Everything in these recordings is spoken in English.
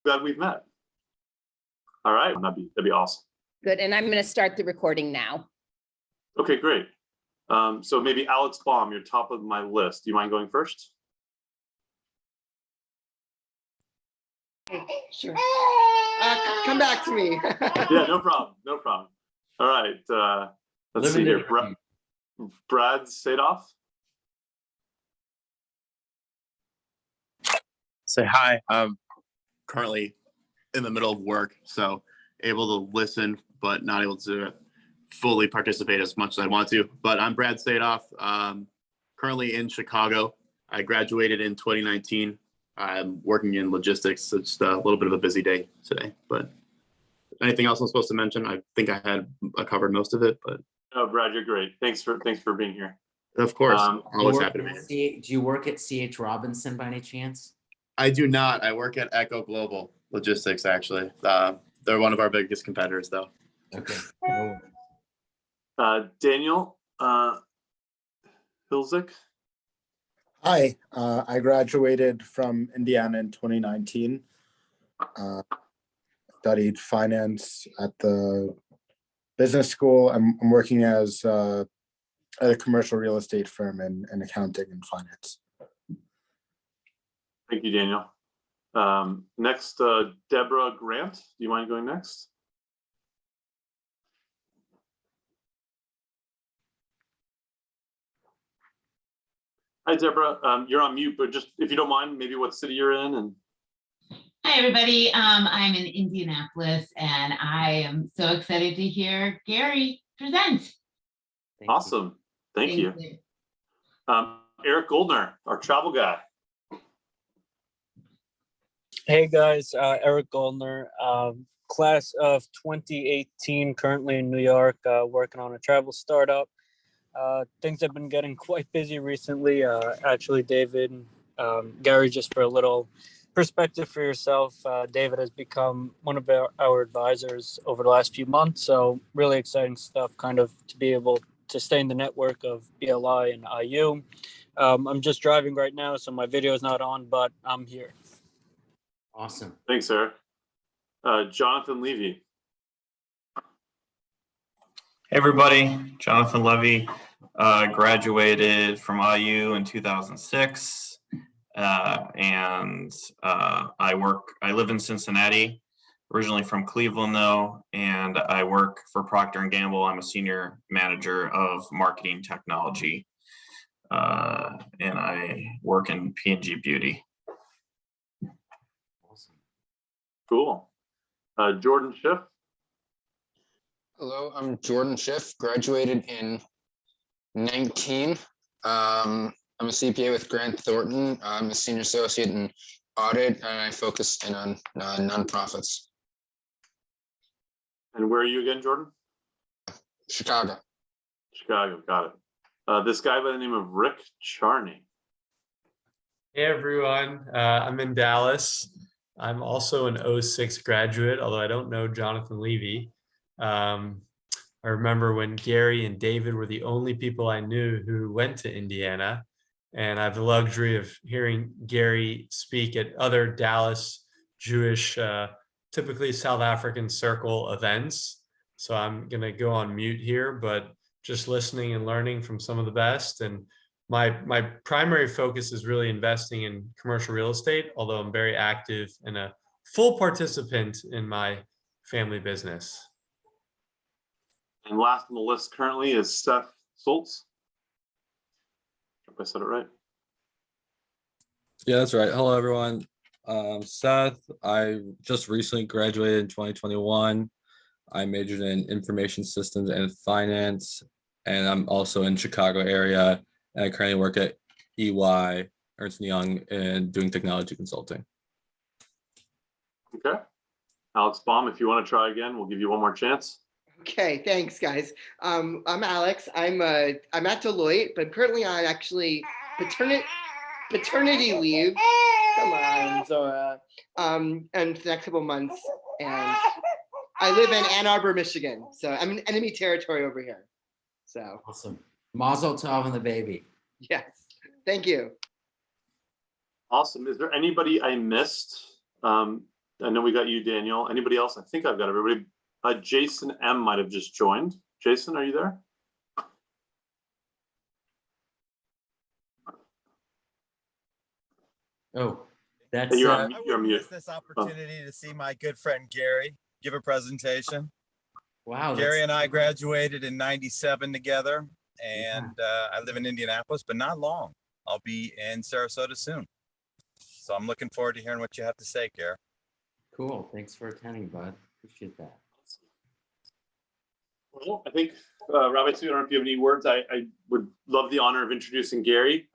glad we've met. All right, that'd be awesome. Good, and I'm going to start the recording now. Okay, great. So maybe Alex Baum, you're top of my list. Do you mind going first? Sure. Come back to me. Yeah, no problem. No problem. All right. Let's see here. Brad Sadoff. Say hi. I'm currently in the middle of work, so able to listen, but not able to fully participate as much as I want to. But I'm Brad Sadoff, currently in Chicago. I graduated in 2019. I'm working in logistics. So just a little bit of a busy day today. But anything else I'm supposed to mention? I think I covered most of it. But Oh, Brad, you're great. Thanks for being here. Of course, always happy to be here. Do you work at C.H. Robinson by any chance? I do not. I work at Echo Global Logistics, actually. They're one of our biggest competitors, though. Okay. Daniel Hilzik. Hi, I graduated from Indiana in 2019. Studied finance at the business school. I'm working as at a commercial real estate firm in accounting and finance. Thank you, Daniel. Next, Deborah Grant. Do you mind going next? Hi, Deborah. You're on mute, but just if you don't mind, maybe what city you're in. And hi, everybody. I'm in Indianapolis, and I am so excited to hear Gary present. Awesome. Thank you. Eric Goldner, our travel guy. Hey guys, Eric Goldner, class of 2018, currently in New York, working on a travel startup. Things have been getting quite busy recently. Actually, David, Gary, just for a little perspective for yourself, David has become one of our advisors over the last few months. So really exciting stuff, kind of to be able to stay in the network of BLI and IU. I'm just driving right now, so my video is not on, but I'm here. Awesome. Thanks, Eric. Jonathan Levy. Hey everybody, Jonathan Levy, graduated from IU in 2006, and I live in Cincinnati, originally from Cleveland though, and I work for Procter & Gamble. I'm a senior manager of marketing technology, and I work in P&G Beauty. Awesome. Cool. Jordan Schiff. Hello, I'm Jordan Schiff, graduated in 19. I'm a CPA with Grant Thornton. I'm a senior associate in audit, and I focus in on nonprofits. And where are you again, Jordan? Chicago. Chicago, got it. This guy by the name of Rick Charney. Hey everyone, I'm in Dallas. I'm also an 06 graduate, although I don't know Jonathan Levy. I remember when Gary and David were the only people I knew who went to Indiana, and I have the luxury of hearing Gary speak at other Dallas Jewish, typically South African circle events. So I'm gonna go on mute here, but just listening and learning from some of the best. And my primary focus is really investing in commercial real estate, although I'm very active and a full participant in my family business. And last on the list currently is Seth Sults. Hope I said it right. Yeah, that's right. Hello, everyone. Seth, I just recently graduated in 2021. I majored in information systems and finance, and I'm also in Chicago area. And I currently work at EY, Ernst & Young, and doing technology consulting. Okay. Alex Baum, if you want to try again, we'll give you one more chance. Okay, thanks, guys. I'm Alex. I'm at Deloitte, but currently on actually paternity leave. Come on, Zora. And for the next couple of months, and I live in Ann Arbor, Michigan. So I'm in enemy territory over here. So awesome. Mazel tov on the baby. Yes. Thank you. Awesome. Is there anybody I missed? I know we got you, Daniel. Anybody else? I think I've got everybody. Jason M might have just joined. Jason, are you there? Oh, that's You're I on, you're on wouldn't mute. miss this opportunity to see my good friend Gary give a presentation. wow. Gary that's- and I graduated in '97 together, and I live in Indianapolis, but not long. I'll be in Sarasota soon. So I'm looking forward to hearing what you have to say, Gary. Cool. Thanks for attending, bud. Appreciate that. Well, I think, Rabbi Sue, I don't know if you have any words. I would love the honor of introducing Gary.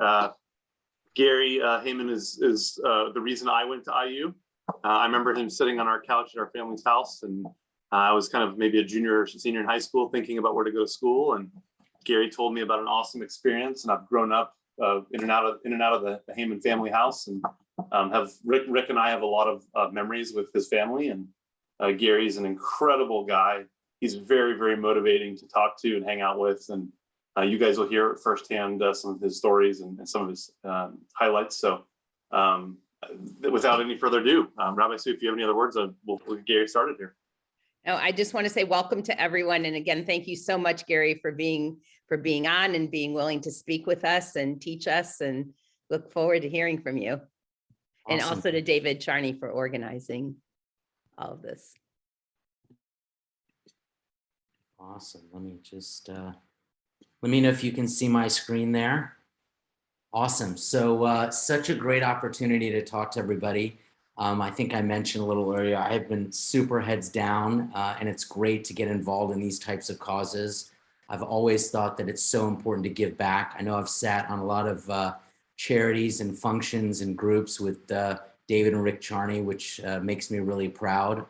Gary Haymann is the reason I went to IU. I remember him sitting on our couch at our family's house, and I was kind of maybe a junior or senior in high school thinking about where to go to school. And Gary told me about an awesome experience, and I've grown up in and out of the Haymann family house, and have Rick and I have a lot of memories with his family. And Gary's an incredible guy. He's very, very motivating to talk to and hang out with. And you guys will hear firsthand some of his stories and some of his highlights. So without any further ado, Rabbi Sue, if you have any other words, we'll get Gary started here. No, I just want to say welcome to everyone. And again, thank you so much, Gary, for being on and being willing to speak with us and teach us, and look forward to hearing from you. And Awesome. also to David Charney for organizing all of this. Awesome. Let me just, let me know if you can see my screen there. Awesome. So such a great opportunity to talk to everybody. I think I mentioned a little earlier, I have been super heads down, and it's great to get involved in these types of causes. I've always thought that it's so important to give back. I know I've sat on a lot of charities and functions and groups with David and Rick Charney, which makes me really proud.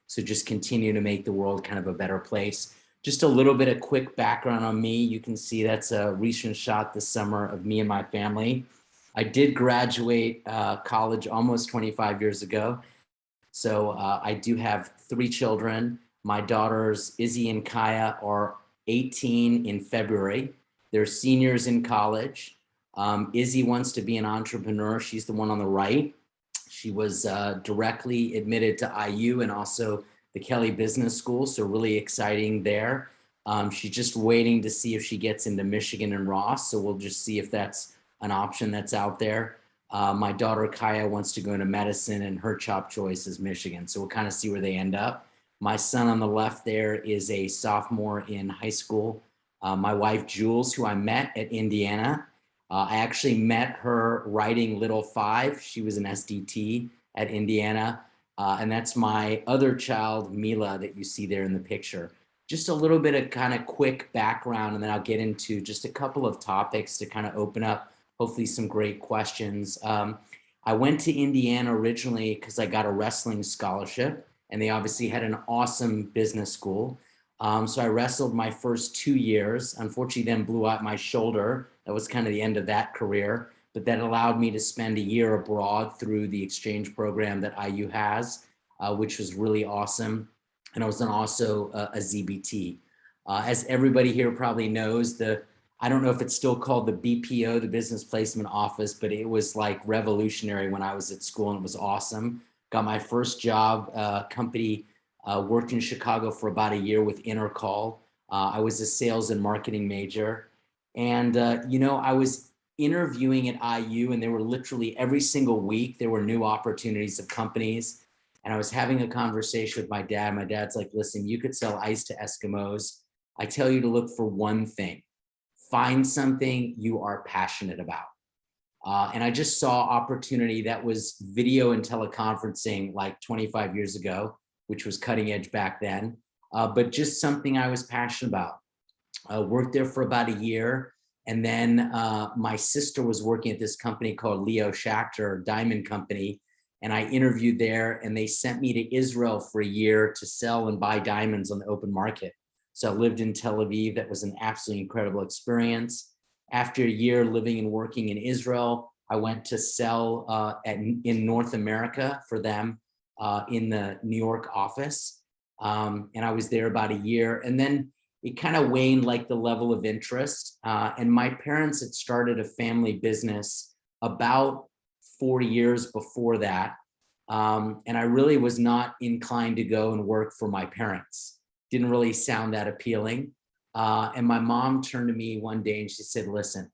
So just continue to make the world kind of a better place. Just a little bit of quick background on me. You can see that's a recent shot this summer of me and my family. I did graduate college almost 25 years ago. So I do have 3 children. My daughters, Izzy and Kaya, are 18 in February. They're seniors in college. Izzy wants to be an entrepreneur. She's the one on the right. She was directly admitted to IU and also the Kelley Business School, so really exciting there. She's just waiting to see if she gets into Michigan and Ross, so we'll just see if that's an option that's out there. My daughter Kaya wants to go into medicine, and her top choice is Michigan, so we'll kind of see where they end up. My son on the left there is a sophomore in high school. My wife Jules, who I met at Indiana. I actually met her writing Little Five. She was an SDT at Indiana. And that's my other child, Mila, that you see there in the picture. Just a little bit of kind of quick background, and then I'll get into just a couple of topics to kind of open up, hopefully some great questions. I went to Indiana originally because I got a wrestling scholarship, and they obviously had an awesome business school. So I wrestled my first 2 years, unfortunately then blew out my shoulder. That was kind of the end of that career, but that allowed me to spend a year abroad through the exchange program that IU has, which was really awesome. And I was also a ZBT. As everybody here probably knows, I don't know if it's still called the BPO, the Business Placement Office, but it was like revolutionary when I was at school, and it was awesome. Got my first job, company, worked in Chicago for about a year with Intercall. I was a sales and marketing major. And, I was interviewing at IU, and there were literally every single week, there were new opportunities of companies. And I was having a conversation with my dad. My dad's like, listen, you could sell ice to Eskimos. I tell you to look for one thing. Find something you are passionate about. And I just saw opportunity that was video and teleconferencing like 25 years ago, which was cutting edge back then, but just something I was passionate about. Worked there for about a year. And then my sister was working at this company called Leo Schachter Diamond Company. And I interviewed there, and they sent me to Israel for a year to sell and buy diamonds on the open market. So I lived in Tel Aviv. That was an absolutely incredible experience. After a year living and working in Israel, I went to sell in North America for them in the New York office. And I was there about a year. And then it kind of waned like the level of interest. And my parents had started a family business about 4 years before that. And I really was not inclined to go and work for my parents. Didn't really sound that appealing. And my mom turned to me one day and she said, listen,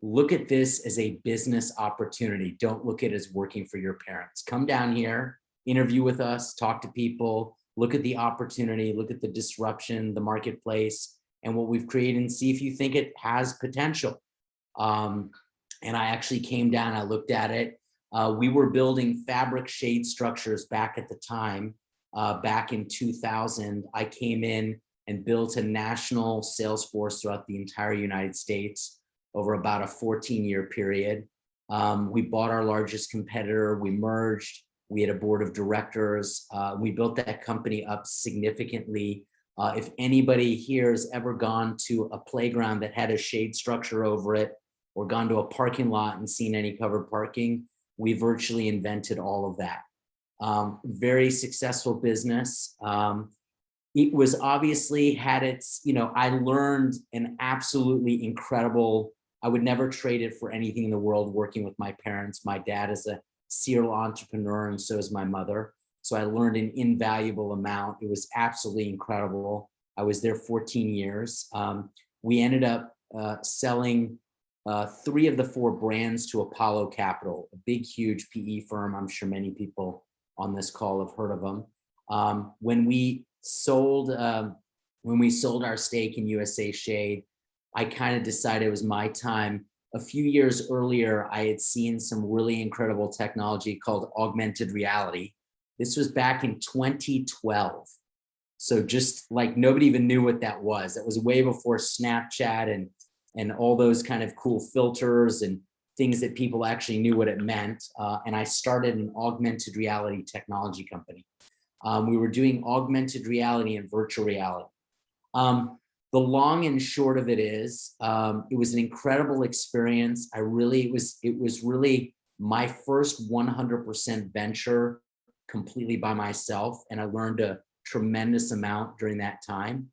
look at this as a business opportunity. Don't look at it as working for your parents. Come down here, interview with us, talk to people, look at the opportunity, look at the disruption, the marketplace, and what we've created, and see if you think it has potential. And I actually came down, I looked at it. We were building fabric shade structures back at the time. Back in 2000, I came in and built a national sales force throughout the entire United States over about a 14-year period. We bought our largest competitor, we merged, we had a board of directors. We built that company up significantly. If anybody here has ever gone to a playground that had a shade structure over it, or gone to a parking lot and seen any covered parking, we virtually invented all of that. Very successful business. It was obviously had its, I learned an absolutely incredible, I would never trade it for anything in the world working with my parents. My dad is a serial entrepreneur and so is my mother. So I learned an invaluable amount. It was absolutely incredible. I was there 14 years. We ended up selling 3 of the 4 brands to Apollo Capital, a big, huge PE firm. I'm sure many people on this call have heard of them. When we sold our stake in USA Shade, I kind of decided it was my time. A few years earlier, I had seen some really incredible technology called augmented reality. This was back in 2012. So just like nobody even knew what that was. That was way before Snapchat and all those kind of cool filters and things that people actually knew what it meant. And I started an augmented reality technology company. We were doing augmented reality and virtual reality. The long and short of it is, it was an incredible experience. It was really my first 100% venture completely by myself. And I learned a tremendous amount during that time.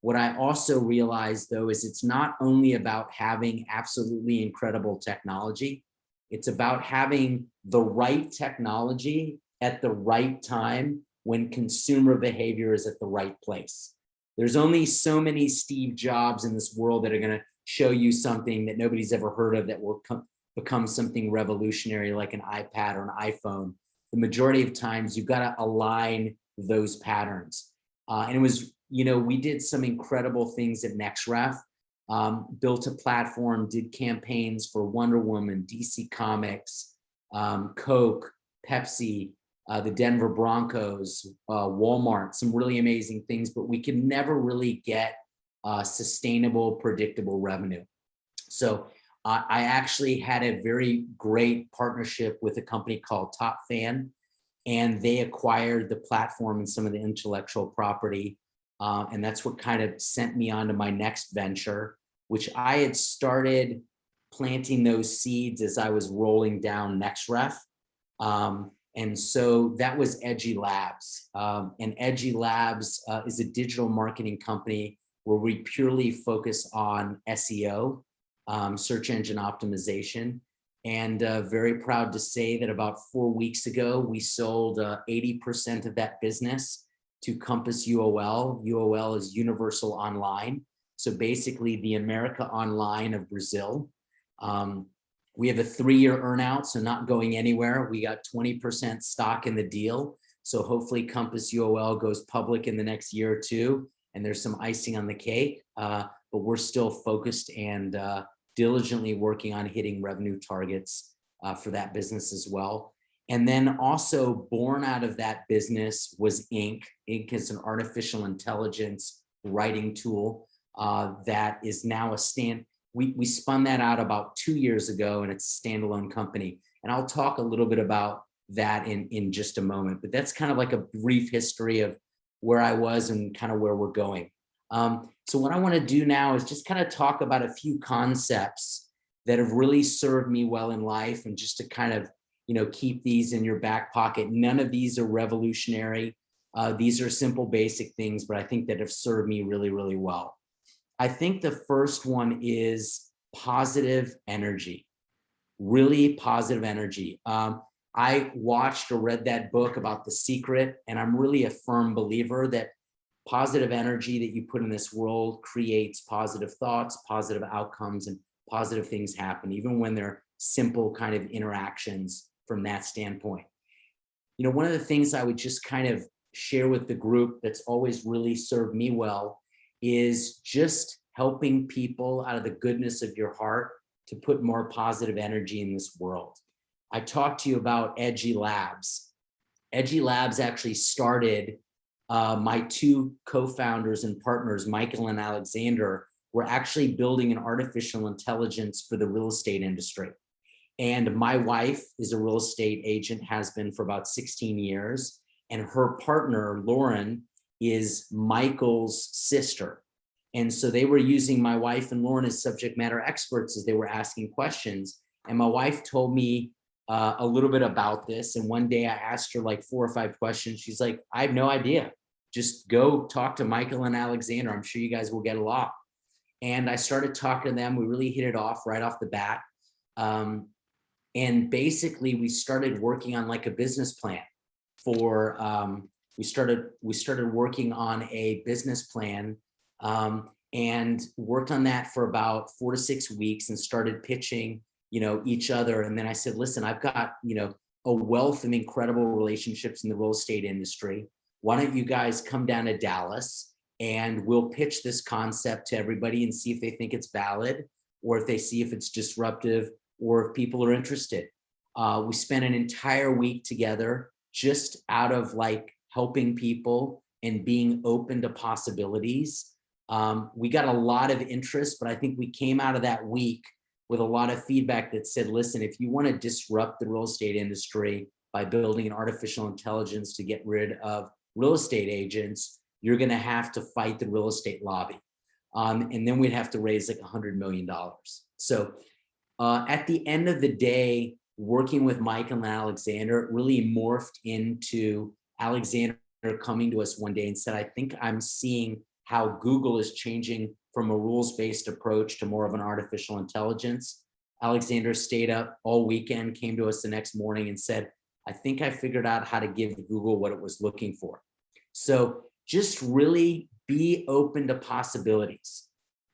What I also realized though, is it's not only about having absolutely incredible technology, it's about having the right technology at the right time when consumer behavior is at the right place. There's only so many Steve Jobs in this world that are going to show you something that nobody's ever heard of that will become something revolutionary like an iPad or an iPhone. The majority of times you've got to align those patterns. And it was, we did some incredible things at NextRef, built a platform, did campaigns for Wonder Woman, DC Comics, Coke, Pepsi, the Denver Broncos, Walmart, some really amazing things, but we could never really get sustainable, predictable revenue. So I actually had a very great partnership with a company called Top Fan, and they acquired the platform and some of the intellectual property. And that's what kind of sent me on to my next venture, which I had started planting those seeds as I was rolling down NextRef. And so that was Edgy Labs. And Edgy Labs is a digital marketing company where we purely focus on SEO, search engine optimization. And very proud to say that about 4 weeks ago, we sold 80% of that business to Compass UOL. UOL is Universal Online. So basically the America Online of Brazil. We have a 3-year earnout, so not going anywhere. We got 20% stock in the deal. So hopefully Compass UOL goes public in the next year or 2, and there's some icing on the cake, but we're still focused and diligently working on hitting revenue targets for that business as well. And then also born out of that business was Ink. Ink is an artificial intelligence writing tool that is now we spun that out about 2 years ago, and it's a standalone company. And I'll talk a little bit about that in just a moment, but that's kind of like a brief history of where I was and kind of where we're going. So what I want to do now is just kind of talk about a few concepts that have really served me well in life, and just to kind of, keep these in your back pocket. None of these are revolutionary. These are simple, basic things, but I think that have served me really, really well. I think the first one is positive energy, really positive energy. I watched or read that book about The Secret, and I'm really a firm believer that positive energy that you put in this world creates positive thoughts, positive outcomes, and positive things happen, even when they're simple kind of interactions from that standpoint. You know, one of the things I would just kind of share with the group that's always really served me well is just helping people out of the goodness of your heart to put more positive energy in this world. I talked to you about Edgy Labs. Edgy Labs actually started, my two co-founders and partners, Michael and Alexander, were actually building an artificial intelligence for the real estate industry. And my wife is a real estate agent, has been for about 16 years. And her partner, Lauren, is Michael's sister. And so they were using my wife and Lauren as subject matter experts as they were asking questions. And my wife told me a little bit about this. And one day I asked her like 4 or 5 questions. She's like, I have no idea. Just go talk to Michael and Alexander. I'm sure you guys will get along. And I started talking to them. We really hit it off right off the bat. And basically we started working on like a business plan for, we started working on a business plan and worked on that for about 4 to 6 weeks and started pitching, you know, each other. And then I said, listen, I've got, you know, a wealth of incredible relationships in the real estate industry. Why don't you guys come down to Dallas and we'll pitch this concept to everybody and see if they think it's valid, or if they see if it's disruptive, or if people are interested. We spent an entire week together just out of like helping people and being open to possibilities. We got a lot of interest, but I think we came out of that week with a lot of feedback that said, listen, if you want to disrupt the real estate industry by building an artificial intelligence to get rid of real estate agents, you're going to have to fight the real estate lobby. And then we'd have to raise like $100 million. So at the end of the day, working with Michael and Alexander really morphed into Alexander coming to us one day and said, I think I'm seeing how Google is changing from a rules-based approach to more of an artificial intelligence. Alexander stayed up all weekend, came to us the next morning and said, I think I figured out how to give Google what it was looking for. So just really be open to possibilities.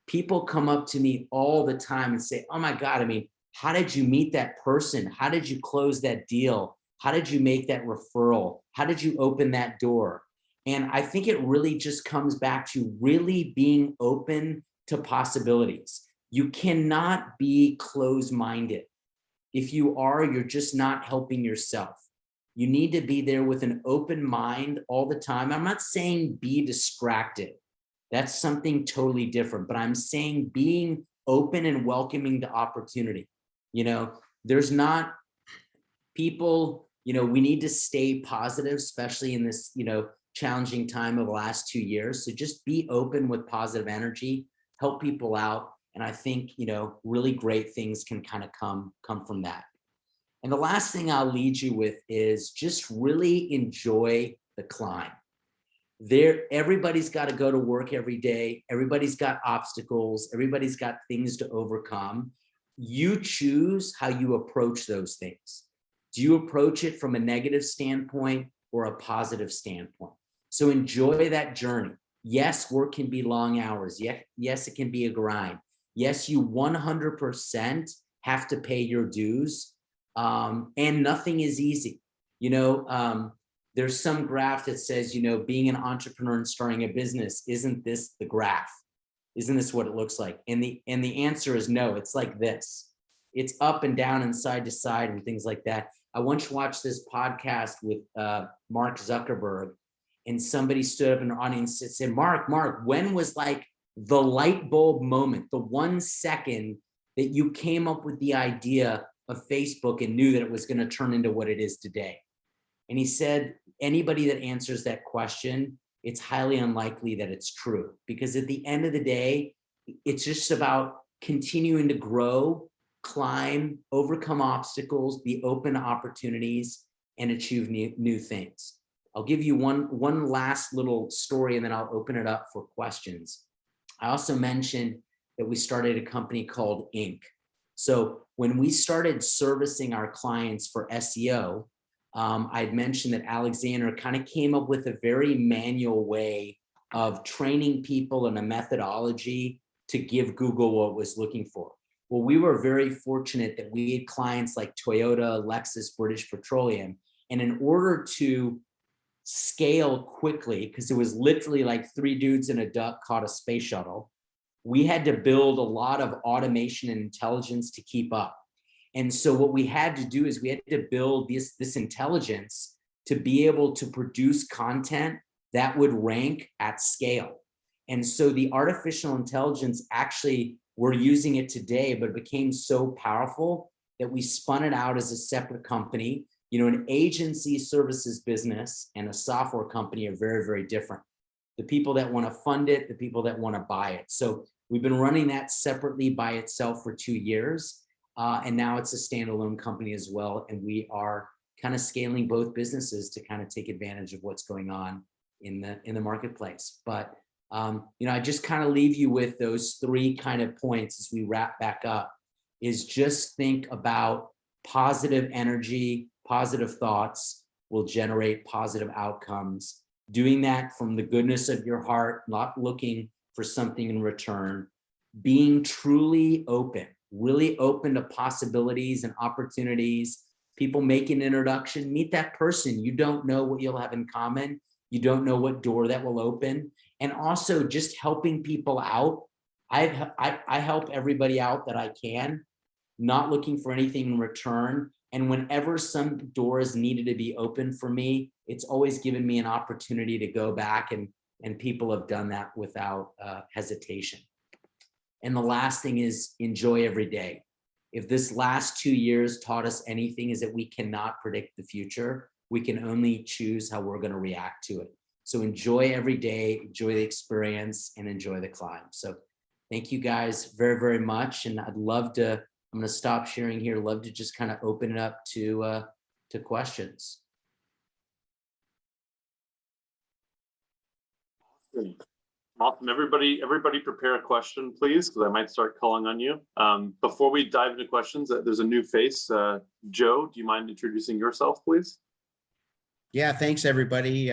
People come up to me all the time and say, oh my God, I mean, how did you meet that person? How did you close that deal? How did you make that referral? How did you open that door? And I think it really just comes back to really being open to possibilities. You cannot be closed-minded. If you are, you're just not helping yourself. You need to be there with an open mind all the time. I'm not saying be distracted. That's something totally different, but I'm saying being open and welcoming to opportunity. You know, there's not people, you know, we need to stay positive, especially in this, you know, challenging time of the last 2 years. So just be open with positive energy, help people out. And I think, you know, really great things can kind of come from that. And the last thing I'll lead you with is just really enjoy the climb. Everybody's got to go to work every day. Everybody's got obstacles. Everybody's got things to overcome. You choose how you approach those things. Do you approach it from a negative standpoint or a positive standpoint? So enjoy that journey. Yes, work can be long hours. Yes, it can be a grind. Yes, you 100% have to pay your dues, and nothing is easy. You know, there's some graph that says, you know, being an entrepreneur and starting a business, isn't this the graph? Isn't this what it looks like? And the answer is no, it's like this. It's up and down and side to side and things like that. I once watched this podcast with Mark Zuckerberg, and somebody stood up in the audience and said, Mark, when was like the light bulb moment, the 1 second that you came up with the idea of Facebook and knew that it was going to turn into what it is today? And he said, anybody that answers that question, it's highly unlikely that it's true, because at the end of the day, it's just about continuing to grow, climb, overcome obstacles, be open to opportunities, and achieve new things. I'll give you one last little story, and then I'll open it up for questions. I also mentioned that we started a company called Inc. So when we started servicing our clients for SEO, I'd mentioned that Alexander kind of came up with a very manual way of training people in a methodology to give Google what it was looking for. Well, we were very fortunate that we had clients like Toyota, Lexus, British Petroleum. And in order to scale quickly, because it was literally like 3 dudes and a duck caught a space shuttle, we had to build a lot of automation and intelligence to keep up. And so what we had to do is we had to build this intelligence to be able to produce content that would rank at scale. And so the artificial intelligence, actually, we're using it today, but it became so powerful that we spun it out as a separate company. You know, an agency services business and a software company are very, very different. The people that want to fund it, the people that want to buy it. So we've been running that separately by itself for 2 years. And now it's a standalone company as well. And we are kind of scaling both businesses to kind of take advantage of what's going on in the marketplace. But you know, I just kind of leave you with those 3 kind of points as we wrap back up, is just think about positive energy, positive thoughts will generate positive outcomes. Doing that from the goodness of your heart, not looking for something in return, being truly open, really open to possibilities and opportunities. People make an introduction, meet that person. You don't know what you'll have in common. You don't know what door that will open. And also just helping people out. I help everybody out that I can, not looking for anything in return. And whenever some door is needed to be open for me, it's always given me an opportunity to go back, and people have done that without hesitation. And the last thing is enjoy every day. If this last 2 years taught us anything, is that we cannot predict the future. We can only choose how we're going to react to it. So enjoy every day, enjoy the experience, and enjoy the climb. So thank you guys very, very much. And I'd love to, I'm going to stop sharing here. Love to just kind of open it up to questions. Awesome. Everybody prepare a question, please, because I might start calling on you. Before we dive into questions, there's a new face. Joe, do you mind introducing yourself, please? Yeah, thanks, everybody.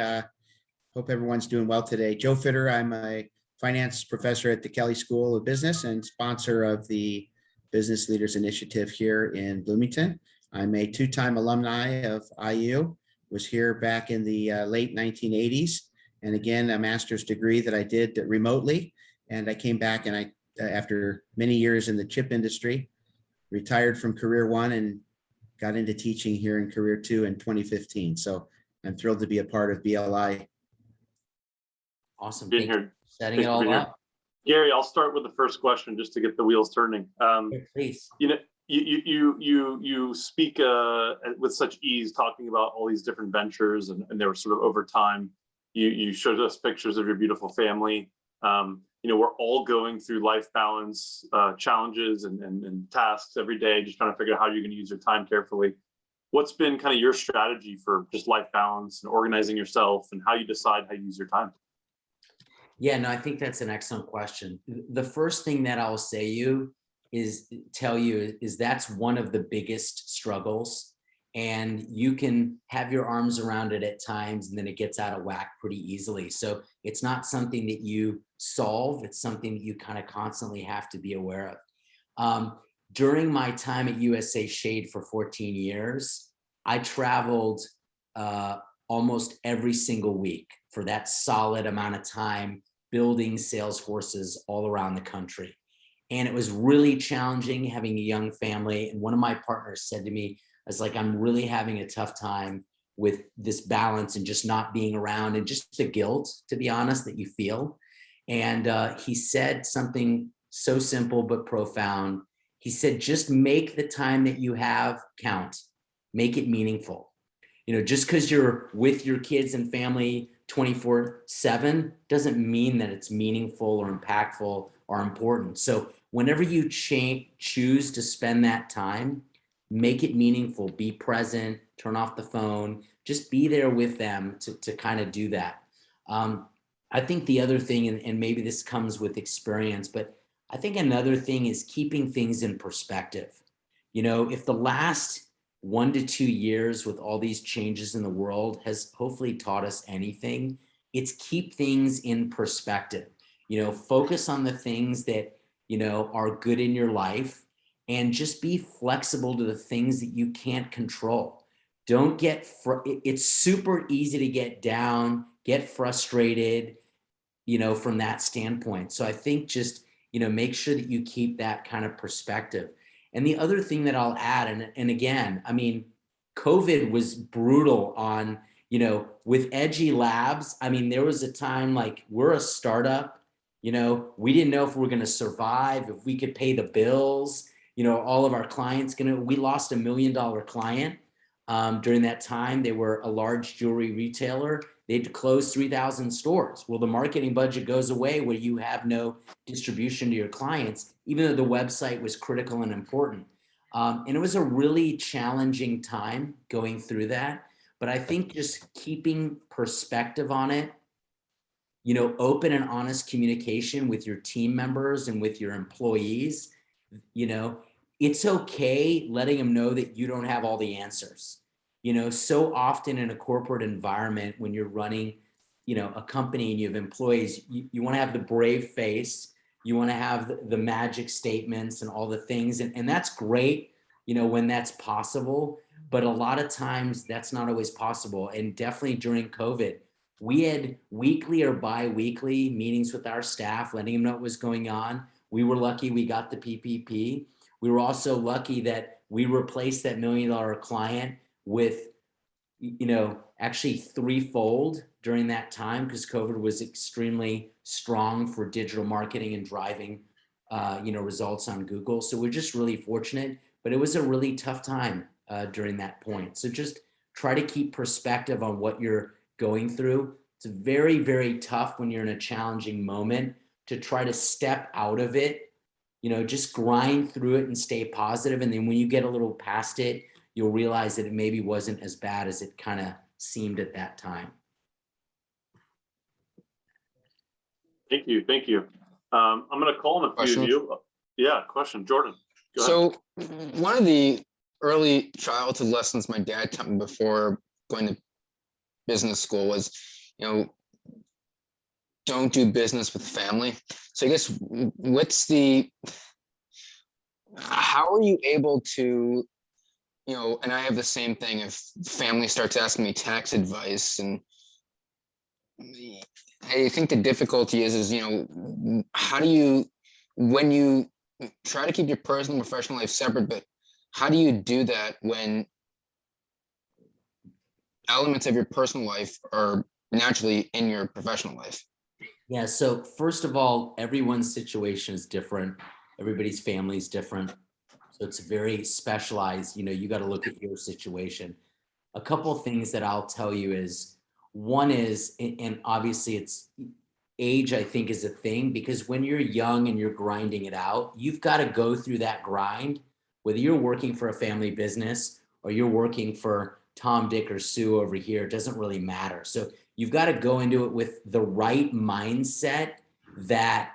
Hope everyone's doing well today. Joe Fitter, I'm a finance professor at the Kelley School of Business and sponsor of the Business Leaders Initiative here in Bloomington. I'm a 2-time alumni of IU, was here back in the late 1980s. And again, a master's degree that I did remotely. And I came back and after many years in the chip industry, retired from Career 1 and got into teaching here in Career 2 in 2015. So I'm thrilled to be a part of BLI. Awesome. Being here. Setting it all up. Gary, I'll start with the first question just to get the wheels turning. Please. You know, you speak with such ease, talking about all these different ventures, and they were sort of over time. You showed us pictures of your beautiful family. You know, we're all going through life balance challenges and tasks every day, just trying to figure out how you're going to use your time carefully. What's been kind of your strategy for just life balance and organizing yourself, and how you decide how you use your time? Yeah, no, I think that's an excellent question. The first thing that I'll tell you is that's one of the biggest struggles. And you can have your arms around it at times, and then it gets out of whack pretty easily. So it's not something that you solve. It's something that you kind of constantly have to be aware of. During my time at USA Shade for 14 years, I traveled almost every single week for that solid amount of time, building sales forces all around the country. And it was really challenging having a young family. And one of my partners said to me, I was like, I'm really having a tough time with this balance and just not being around, and just the guilt, to be honest, that you feel. And he said something so simple but profound. He said, just make the time that you have count, make it meaningful. You know, just because you're with your kids and family 24/7 doesn't mean that it's meaningful or impactful or important. So whenever you choose to spend that time, make it meaningful, be present, turn off the phone, just be there with them to kind of do that. I think the other thing, and maybe this comes with experience, but I think another thing is keeping things in perspective. You know, if the last 1 to 2 years with all these changes in the world has hopefully taught us anything, it's keep things in perspective. You know, focus on the things that, you know, are good in your life, and just be flexible to the things that you can't control. Don't get, it's super easy to get down, get frustrated, you know, from that standpoint. So I think just, you know, make sure that you keep that kind of perspective. And the other thing that I'll add, and again, I mean, COVID was brutal on, you know, with Edgy Labs. I mean, there was a time like we're a startup, you know, we didn't know if we were going to survive, if we could pay the bills, you know, all of our clients we lost $1 million client during that time. They were a large jewelry retailer. They had to close 3,000 stores. Well, the marketing budget goes away where you have no distribution to your clients, even though the website was critical and important. And it was a really challenging time going through that. But I think just keeping perspective on it, you know, open and honest communication with your team members and with your employees, you know, it's okay letting them know that you don't have all the answers. You know, so often in a corporate environment, when you're running, you know, a company and you have employees, you want to have the brave face, you want to have the magic statements and all the things. And that's great, you know, when that's possible. But a lot of times that's not always possible. And definitely during COVID, we had weekly or bi-weekly meetings with our staff, letting them know what was going on. We were lucky we got the PPP. We were also lucky that we replaced that $1 million client with, you know, actually threefold during that time, because COVID was extremely strong for digital marketing and driving, you know, results on Google. So we're just really fortunate, but it was a really tough time during that point. So just try to keep perspective on what you're going through. It's very, very tough when you're in a challenging moment to try to step out of it, you know, just grind through it and stay positive. And then when you get a little past it, you'll realize that it maybe wasn't as bad as it kind of seemed at that time. Thank you. Thank you. I'm going to call on a few of you. Yeah, question. Jordan. So one of the early childhood lessons my dad taught me before going to business school was, you know, don't do business with family. So I guess how are you able to, you know, and I have the same thing, if family starts asking me tax advice, and I think the difficulty is, you know, how do you, when you try to keep your personal and professional life separate, but how do you do that when elements of your personal life are naturally in your professional life? Yeah, so first of all, everyone's situation is different. Everybody's family is different. So it's very specialized. You know, you got to look at your situation. A couple of things that I'll tell you is, one is, and obviously it's age, I think, is a thing, because when you're young and you're grinding it out, you've got to go through that grind, whether you're working for a family business or you're working for Tom, Dick, or Sue over here, it doesn't really matter. So you've got to go into it with the right mindset that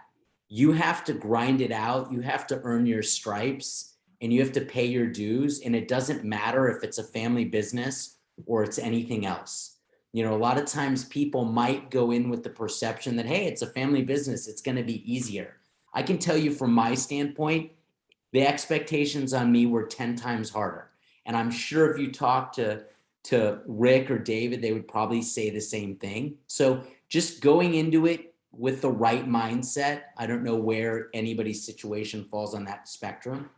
you have to grind it out. You have to earn your stripes and you have to pay your dues. And it doesn't matter if it's a family business or it's anything else. You know, a lot of times people might go in with the perception that, hey, it's a family business, it's going to be easier. I can tell you from my standpoint, the expectations on me were 10 times harder. And I'm sure if you talk to Rick or David, they would probably say the same thing. So just going into it with the right mindset, I don't know where anybody's situation falls on that spectrum.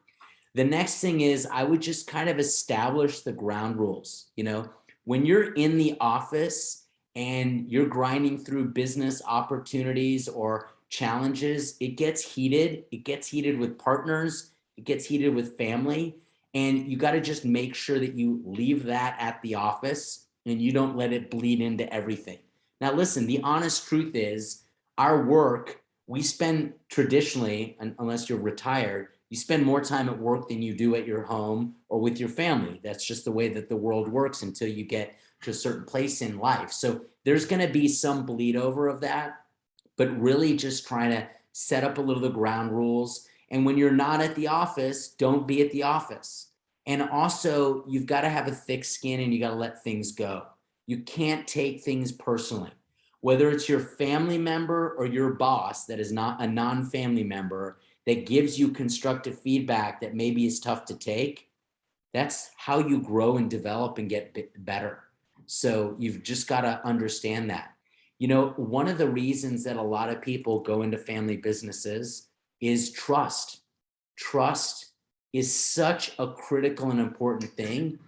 The next thing is I would just kind of establish the ground rules. You know, when you're in the office and you're grinding through business opportunities or challenges, it gets heated. It gets heated with partners. It gets heated with family. And you got to just make sure that you leave that at the office and you don't let it bleed into everything. Now, listen, the honest truth is our work, we spend traditionally, unless you're retired, you spend more time at work than you do at your home or with your family. That's just the way that the world works until you get to a certain place in life. So there's going to be some bleed over of that, but really just trying to set up a little of the ground rules. And when you're not at the office, don't be at the office. And also, you've got to have a thick skin and you got to let things go. You can't take things personally. Whether it's your family member or your boss that is not a non-family member that gives you constructive feedback that maybe is tough to take, that's how you grow and develop and get better. So you've just got to understand that. You know, one of the reasons that a lot of people go into family businesses is trust. Trust is such a critical and important thing.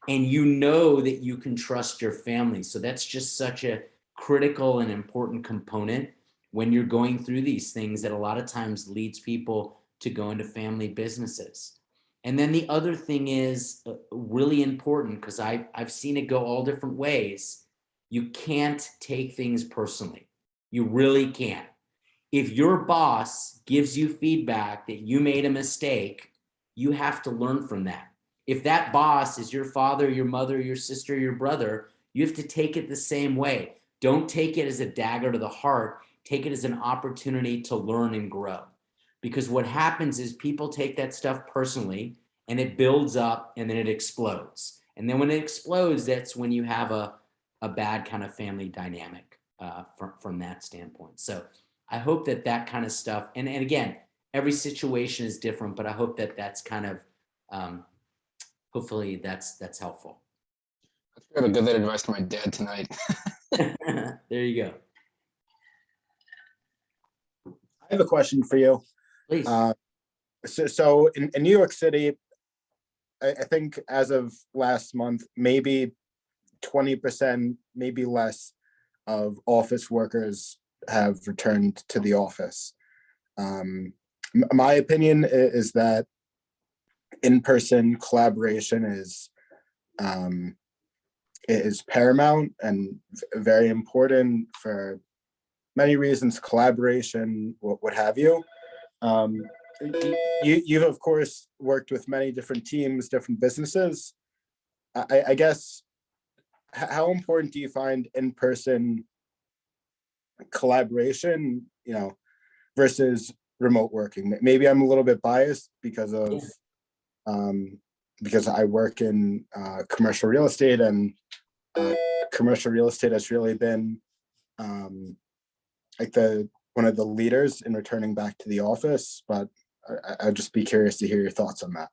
And you know that you can trust your family. So that's just such a critical and important component when you're going through these things that a lot of times leads people to go into family businesses. And then the other thing is really important, because I've seen it go all different ways. You can't take things personally. You really can't. If your boss gives you feedback that you made a mistake, you have to learn from that. If that boss is your father, your mother, your sister, your brother, you have to take it the same way. Don't take it as a dagger to the heart. Take it as an opportunity to learn and grow. Because what happens is people take that stuff personally and it builds up and then it explodes. And then when it explodes, that's when you have a bad kind of family dynamic from that standpoint. So I hope that that kind of stuff, and again, every situation is different, but I hope that that's kind of, hopefully that's helpful. I gotta give that advice to my dad tonight. There you go. I have a question for you. Please. So in New York City, I think as of last month, maybe 20%, maybe less of office workers have returned to the office. My opinion is that in-person collaboration is paramount and very important for many reasons, collaboration, what have you. You've of course worked with many different teams, different businesses. I guess, how important do you find in-person collaboration, you know, versus remote working? Maybe I'm a little bit biased because of because I work in commercial real estate, and commercial real estate has really been like one of the leaders in returning back to the office. But I'd just be curious to hear your thoughts on that.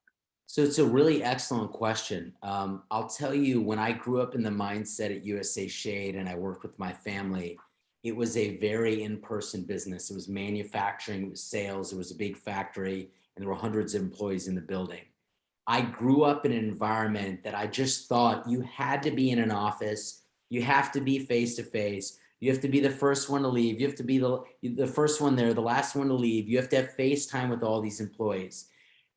So it's a really excellent question. I'll tell you, when I grew up in the mindset at USA Shade and I worked with my family, it was a very in-person business. It was manufacturing, it was sales, it was a big factory, and there were hundreds of employees in the building. I grew up in an environment that I just thought you had to be in an office, you have to be face-to-face, you have to be the first one to leave, you have to be the first one there, the last one to leave, you have to have face time with all these employees.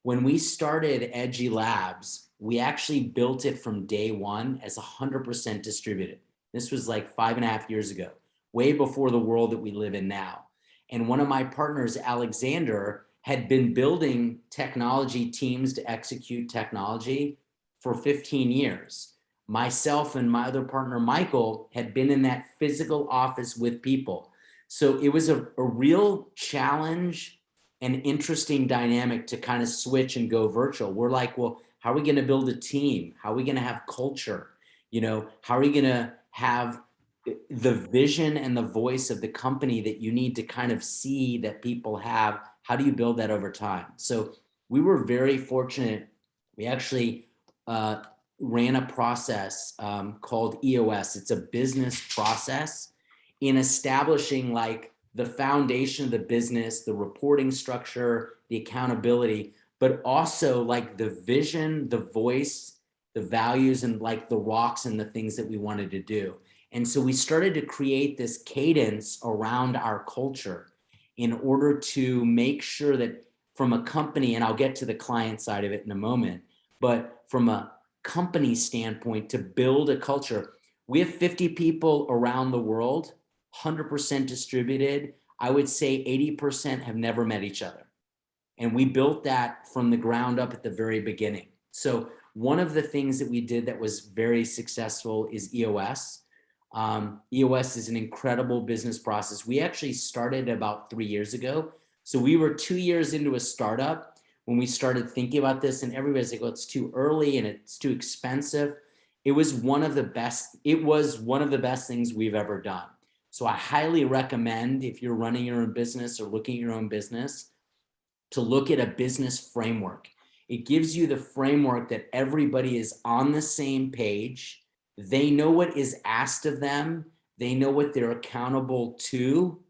When we started Edgy Labs, we actually built it from day one as 100% distributed. This was like 5.5 years ago, way before the world that we live in now. And one of my partners, Alexander, had been building technology teams to execute technology for 15 years. Myself and my other partner, Michael, had been in that physical office with people. So it was a real challenge and interesting dynamic to kind of switch and go virtual. We're like, well, how are we going to build a team? How are we going to have culture? You know, how are we going to have the vision and the voice of the company that you need to kind of see that people have? How do you build that over time? So we were very fortunate. We actually ran a process called EOS. It's a business process in establishing like the foundation of the business, the reporting structure, the accountability, but also like the vision, the voice, the values, and like the rocks and the things that we wanted to do. And so we started to create this cadence around our culture in order to make sure that from a company, and I'll get to the client side of it in a moment, but from a company standpoint, to build a culture. We have 50 people around the world, 100% distributed. I would say 80% have never met each other. And we built that from the ground up at the very beginning. So one of the things that we did that was very successful is EOS. EOS is an incredible business process. We actually started about 3 years ago, So we were 2 years into a startup when we started thinking about this, and everybody's like, "Oh, it's too early and it's too expensive." It was one of the best things we've ever done. So I highly recommend, if you're running your own business or looking at your own business, to look at a business framework. It gives you the framework that everybody is on the same page. They know what is asked of them. They know what they're accountable to.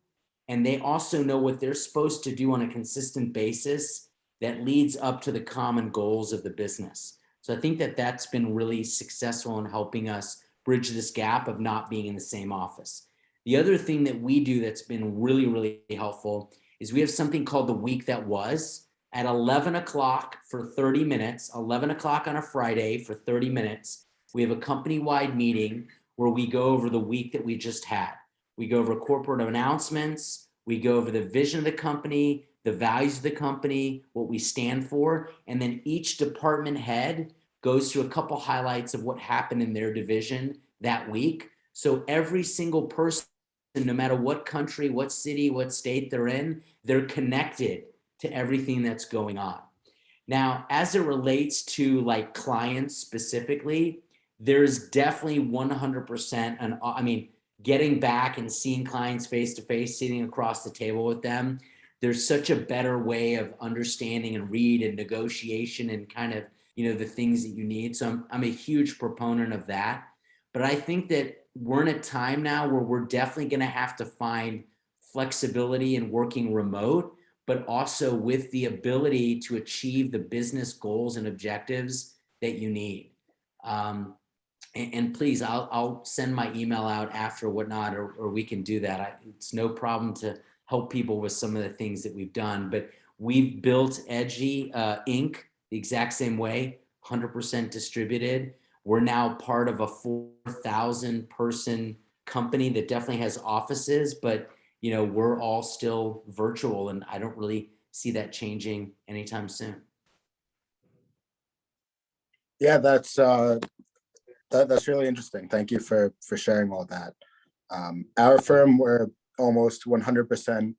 And they also know what they're supposed to do on a consistent basis that leads up to the common goals of the business. So I think that that's been really successful in helping us bridge this gap of not being in the same office. The other thing that we do that's been really, really helpful is we have something called the week that was. At 11 o'clock for 30 minutes, 11 o'clock on a Friday for 30 minutes, we have a company-wide meeting where we go over the week that we just had. We go over corporate announcements, we go over the vision of the company, the values of the company, what we stand for, and then each department head goes through a couple highlights of what happened in their division that week. So every single person, no matter what country, what city, what state they're in, they're connected to everything that's going on. Now, as it relates to like clients specifically, there's definitely 100%, getting back and seeing clients face to face, sitting across the table with them. There's such a better way of understanding and read and negotiation and kind of, the things that you need. So I'm a huge proponent of that. But I think that we're in a time now where we're definitely going to have to find flexibility in working remote, but also with the ability to achieve the business goals and objectives that you need. And please, I'll send my email out after or whatnot, or we can do that. It's no problem to help people with some of the things that we've done, but we've built Edgy Inc. the exact same way, 100% distributed. We're now part of a 4,000 person company that definitely has offices, but we're all still virtual, and I don't really see that changing anytime soon. Yeah, that's really interesting. Thank you for sharing all that. Our firm, we're almost 100%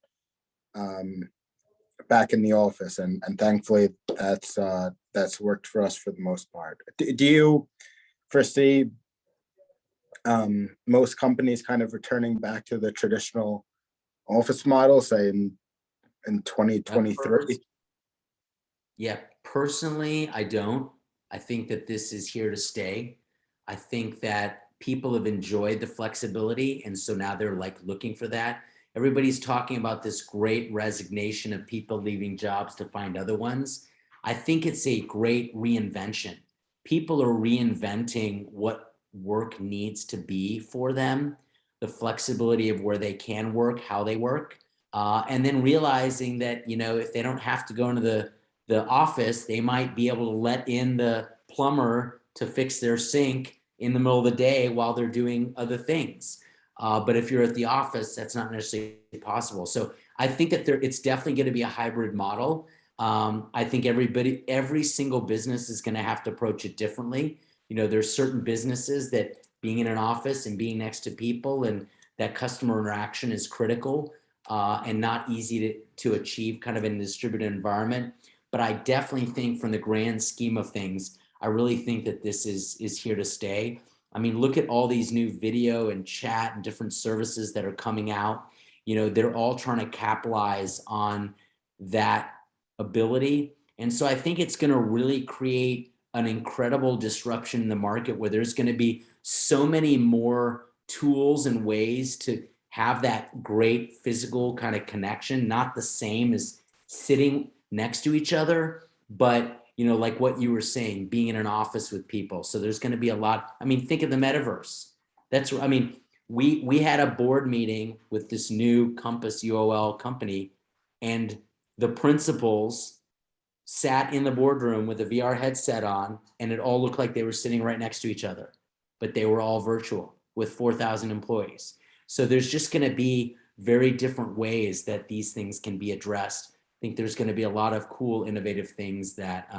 back in the office, and thankfully that's worked for us for the most part. Do you foresee most companies kind of returning back to the traditional office model, say in 2023? Yeah, personally, I don't. I think that this is here to stay. I think that people have enjoyed the flexibility, and so now they're like looking for that. Everybody's talking about this great resignation of people leaving jobs to find other ones. I think it's a great reinvention. People are reinventing what work needs to be for them, the flexibility of where they can work, how they work, and then realizing that, if they don't have to go into the office, they might be able to let in the plumber to fix their sink in the middle of the day while they're doing other things. But if you're at the office, that's not necessarily possible. So I think that it's definitely going to be a hybrid model. I think every single business is going to have to approach it differently. There's certain businesses that being in an office and being next to people and that customer interaction is critical and not easy to achieve kind of in a distributed environment. But I definitely think from the grand scheme of things, I really think that this is here to stay. Look at all these new video and chat and different services that are coming out. They're all trying to capitalize on that ability. And so I think it's going to really create an incredible disruption in the market where there's going to be so many more tools and ways to have that great physical kind of connection, not the same as sitting next to each other, but like what you were saying, being in an office with people. So there's going to be a lot. Think of the metaverse. We had a board meeting with this new Compass UOL company, and the principals sat in the boardroom with a VR headset on, and it all looked like they were sitting right next to each other, but they were all virtual with 4,000 employees. So there's just going to be very different ways that these things can be addressed. I think there's going to be a lot of cool, innovative things that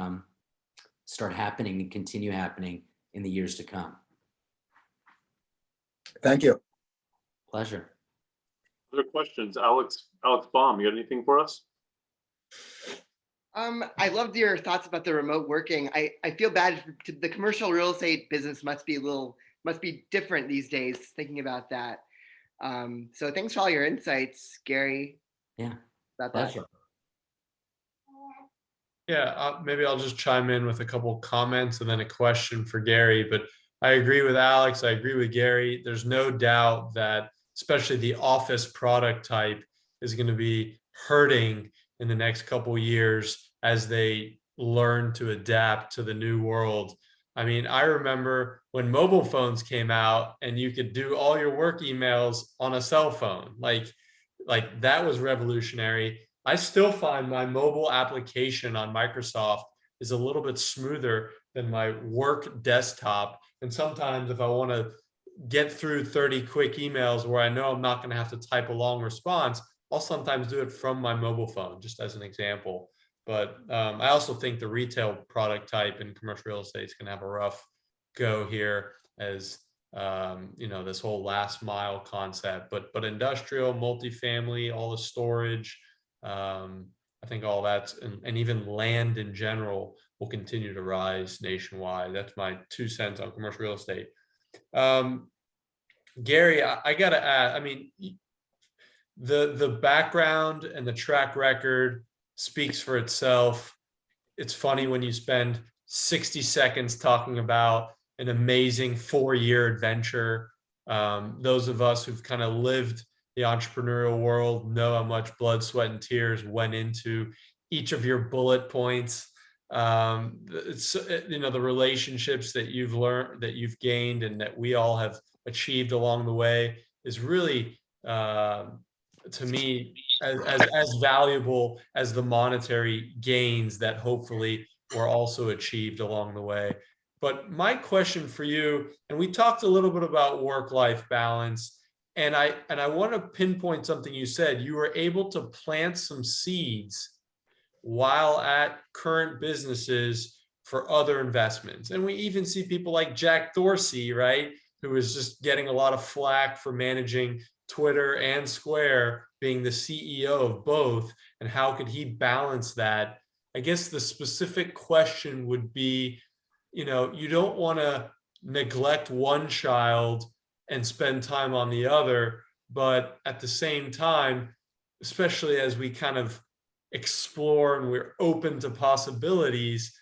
start happening and continue happening in the years to come. Thank you. Pleasure. Other questions? Alex Baum, you got anything for us? I loved your thoughts about the remote working. I feel bad. The commercial real estate business must be different these days, thinking about that. So thanks for all your insights, Gary. Yeah, about that. pleasure. Yeah, maybe I'll just chime in with a couple comments and then a question for Gary. But I agree with Alex. I agree with Gary. There's no doubt that especially the office product type is going to be hurting in the next couple years as they learn to adapt to the new world. I mean, I remember when mobile phones came out and you could do all your work emails on a cell phone. Like that was revolutionary. I still find my mobile application on Microsoft is a little bit smoother than my work desktop. And sometimes if I want to get through 30 quick emails where I know I'm not going to have to type a long response, I'll sometimes do it from my mobile phone, just as an example. But I also think the retail product type in commercial real estate is going to have a rough go here as this whole last mile concept. But industrial, multifamily, all the storage, I think all that's and even land in general will continue to rise nationwide. That's my 2 cents on commercial real estate. Gary, I gotta add, I mean, the background and the track record speaks for itself. It's funny when you spend 60 seconds talking about an amazing 4-year adventure. Those of us who've kind of lived the entrepreneurial world know how much blood, sweat, and tears went into each of your bullet points. It's, the relationships that you've learned, that you've gained, and that we all have achieved along the way is really, to me, as valuable as the monetary gains that hopefully were also achieved along the way. But my question for you, and we talked a little bit about work-life balance, and I want to pinpoint something you said. You were able to plant some seeds while at current businesses for other investments. And we even see people like Jack Dorsey, right, who is just getting a lot of flack for managing Twitter and Square, being the CEO of both, and how could he balance that? I guess the specific question would be, you don't want to neglect one child and spend time on the other, but at the same time, especially as we kind of explore and we're open to possibilities,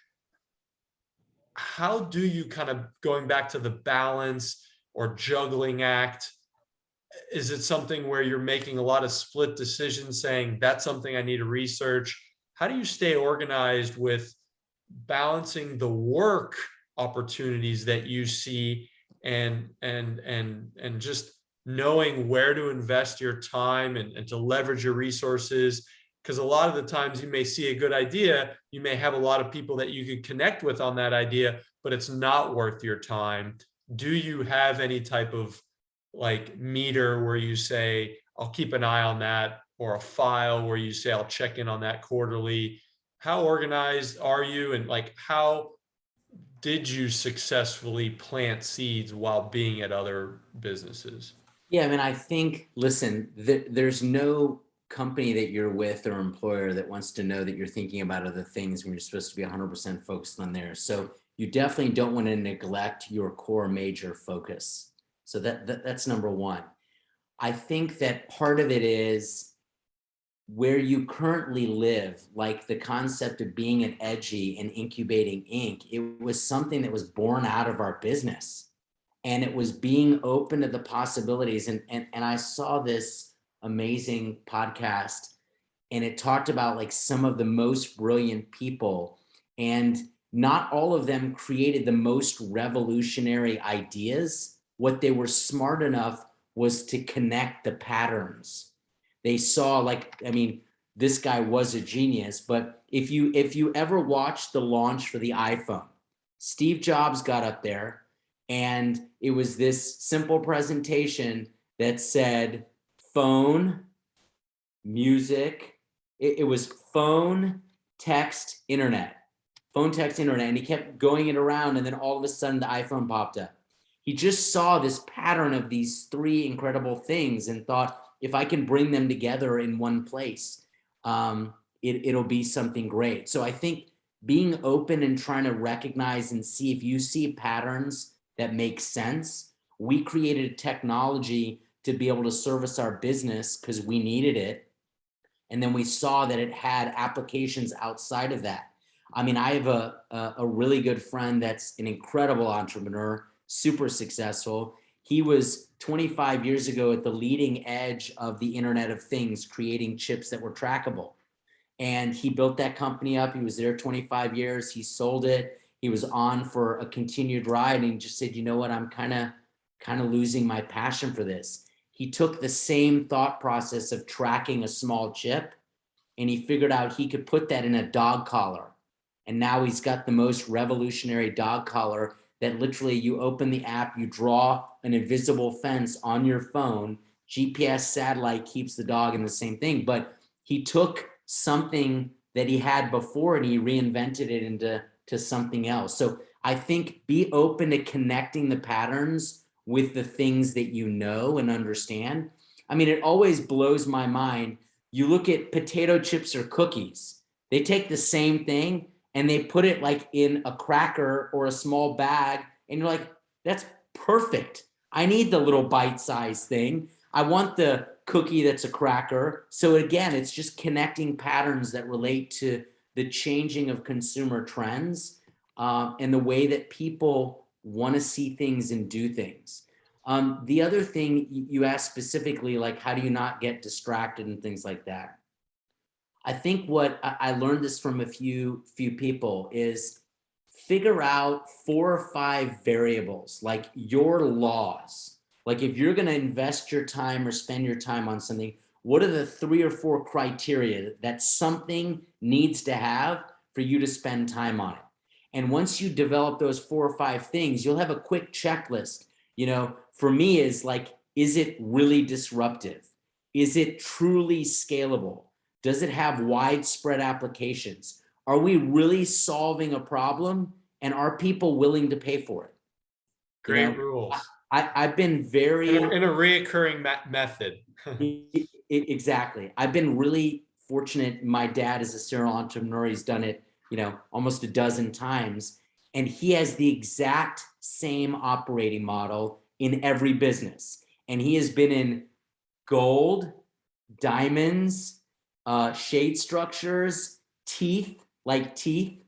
how do you kind of, going back to the balance or juggling act, is it something where you're making a lot of split decisions saying that's something I need to research? How do you stay organized with balancing the work opportunities that you see and just knowing where to invest your time and to leverage your resources? Because a lot of the times you may see a good idea, you may have a lot of people that you could connect with on that idea, but it's not worth your time. Do you have any type of like meter where you say, I'll keep an eye on that, or a file where you say, I'll check in on that quarterly? How organized are you? And like, how did you successfully plant seeds while being at other businesses? Yeah, I mean, I think, listen, there's no company that you're with or employer that wants to know that you're thinking about other things when you're supposed to be 100% focused on there. So you definitely don't want to neglect your core major focus. So that's number one. I think that part of it is where you currently live, like the concept of being at Edgy and incubating Inc. It was something that was born out of our business, and it was being open to the possibilities. And I saw this amazing podcast, and it talked about like some of the most brilliant people, and not all of them created the most revolutionary ideas. What they were smart enough was to connect the patterns. They saw, like, I mean, this guy was a genius, but if you ever watched the launch for the iPhone, Steve Jobs got up there and it was this simple presentation that said phone, music. It was phone, text, internet, phone, text, internet. And he kept going it around, and then all of a sudden the iPhone popped up. He just saw this pattern of these three incredible things and thought, if I can bring them together in one place, it'll be something great. So I think being open and trying to recognize and see if you see patterns that make sense. We created technology to be able to service our business because we needed it. And then we saw that it had applications outside of that. I mean, I have a really good friend that's an incredible entrepreneur, super successful. He was 25 years ago at the leading edge of the Internet of Things, creating chips that were trackable. And he built that company up. He was there 25 years. He sold it. He was on for a continued ride and just said, you know what, I'm kind of losing my passion for this. He took the same thought process of tracking a small chip and he figured out he could put that in a dog collar. And now he's got the most revolutionary dog collar that literally you open the app, you draw an invisible fence on your phone, GPS satellite keeps the dog in the same thing. But he took something that he had before and he reinvented it into something else. So I think be open to connecting the patterns with the things that you know and understand. I mean, it always blows my mind. You look at potato chips or cookies, they take the same thing and they put it like in a cracker or a small bag. And you're like, that's perfect. I need the little bite-sized thing. I want the cookie that's a cracker. So again, it's just connecting patterns that relate to the changing of consumer trends and the way that people want to see things and do things. The other thing you asked specifically, like, how do you not get distracted and things like that? I think what I learned this from a few people is figure out 4 or 5 variables, like your laws. Like if you're going to invest your time or spend your time on something, what are the 3 or 4 criteria that something needs to have for you to spend time on it? And once you develop those 4 or 5 things, you'll have a quick checklist. You know, for me is like, is it really disruptive? Is it truly scalable? Does it have widespread applications? Are we really solving a problem? And are people willing to pay for it? Great rules. I've been very in a reoccurring method. Exactly. I've been really fortunate. My dad is a serial entrepreneur. He's done it, you know, almost a dozen times. And he has the exact same operating model in every business. And he has been in gold, diamonds, shade structures, teeth, like teeth.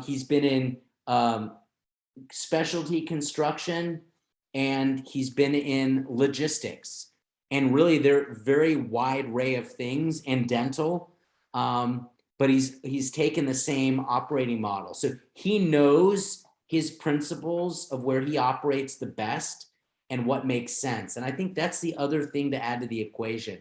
He's been in specialty construction, and he's been in logistics. And really, they're very wide array of things, and dental. But he's taken the same operating model. So he knows his principles of where he operates the best and what makes sense. And I think that's the other thing to add to the equation.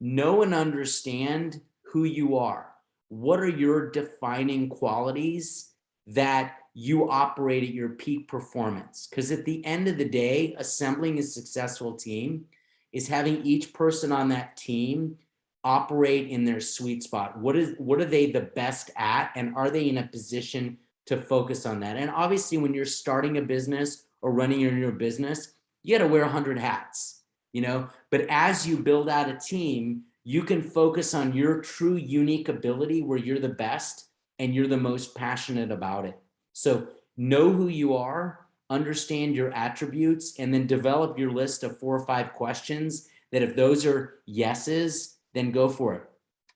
Know and understand who you are. What are your defining qualities that you operate at your peak performance? Because at the end of the day, assembling a successful team is having each person on that team operate in their sweet spot. What are they the best at? And are they in a position to focus on that? And obviously, when you're starting a business or running your business, you got to wear 100 hats, you know, but as you build out a team, you can focus on your true unique ability where you're the best and you're the most passionate about it. So know who you are, understand your attributes, and then develop your list of 4 or 5 questions that if those are yeses, then go for it.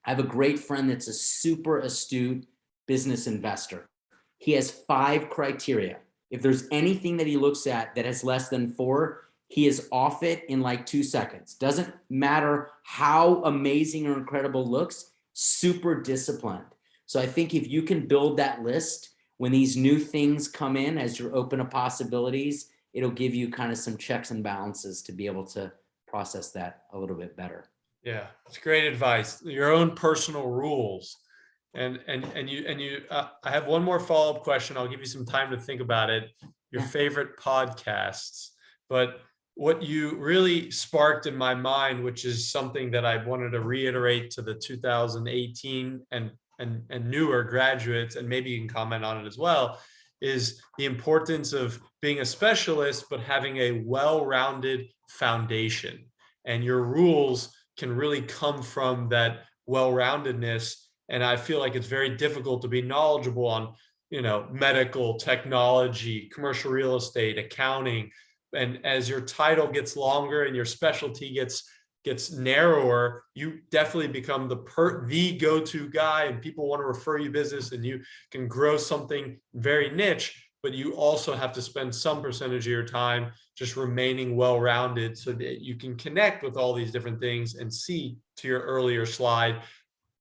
I have a great friend that's a super astute business investor. He has 5 criteria. If there's anything that he looks at that has less than 4, he is off it in like 2 seconds. Doesn't matter how amazing or incredible it looks, super disciplined. So I think if you can build that list, when these new things come in, as you're open to possibilities, it'll give you kind of some checks and balances to be able to process that a little bit better. Yeah, it's great advice. Your own personal rules. And you I have one more follow-up question. I'll give you some time to think about it. Your favorite podcasts. But what you really sparked in my mind, which is something that I wanted to reiterate to the 2018 and newer graduates, and maybe you can comment on it as well, is the importance of being a specialist, but having a well-rounded foundation. And your rules can really come from that well-roundedness. And I feel like it's very difficult to be knowledgeable on, medical, technology, commercial real estate, accounting. And as your title gets longer and your specialty gets narrower, you definitely become the go-to guy, and people want to refer you business, and you can grow something very niche, but you also have to spend some percentage of your time just remaining well-rounded so that you can connect with all these different things and see, to your earlier slide,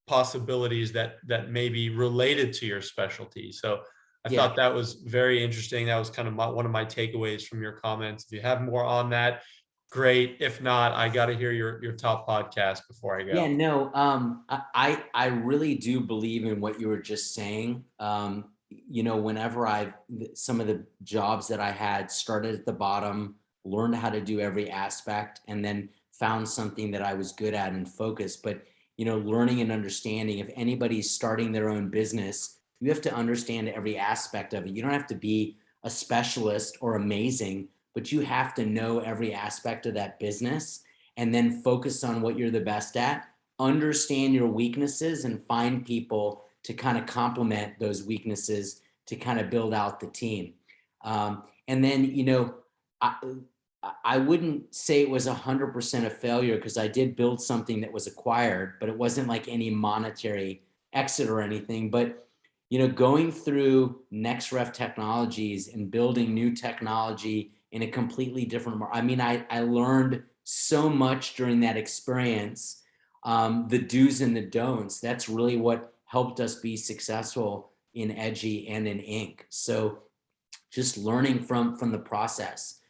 possibilities that may be related to your specialty. So I thought that was very interesting. That was kind of one of my takeaways from your comments. If you have more on that, great. If not, I got to hear your top podcast before I go. Yeah, no, I really do believe in what you were just saying. Whenever some of the jobs that I had started at the bottom, learned how to do every aspect, and then found something that I was good at and focused. But learning and understanding, if anybody's starting their own business, you have to understand every aspect of it. You don't have to be a specialist or amazing, but you have to know every aspect of that business and then focus on what you're the best at, understand your weaknesses, and find people to kind of complement those weaknesses to kind of build out the team. And then, I wouldn't say it was 100% a failure, because I did build something that was acquired, but it wasn't like any monetary exit or anything. But, going through NextRef Technologies and building new technology in a completely different market. I mean, I learned so much during that experience, the do's and the don'ts. That's really what helped us be successful in Edgy and in Inc. So just learning from the process,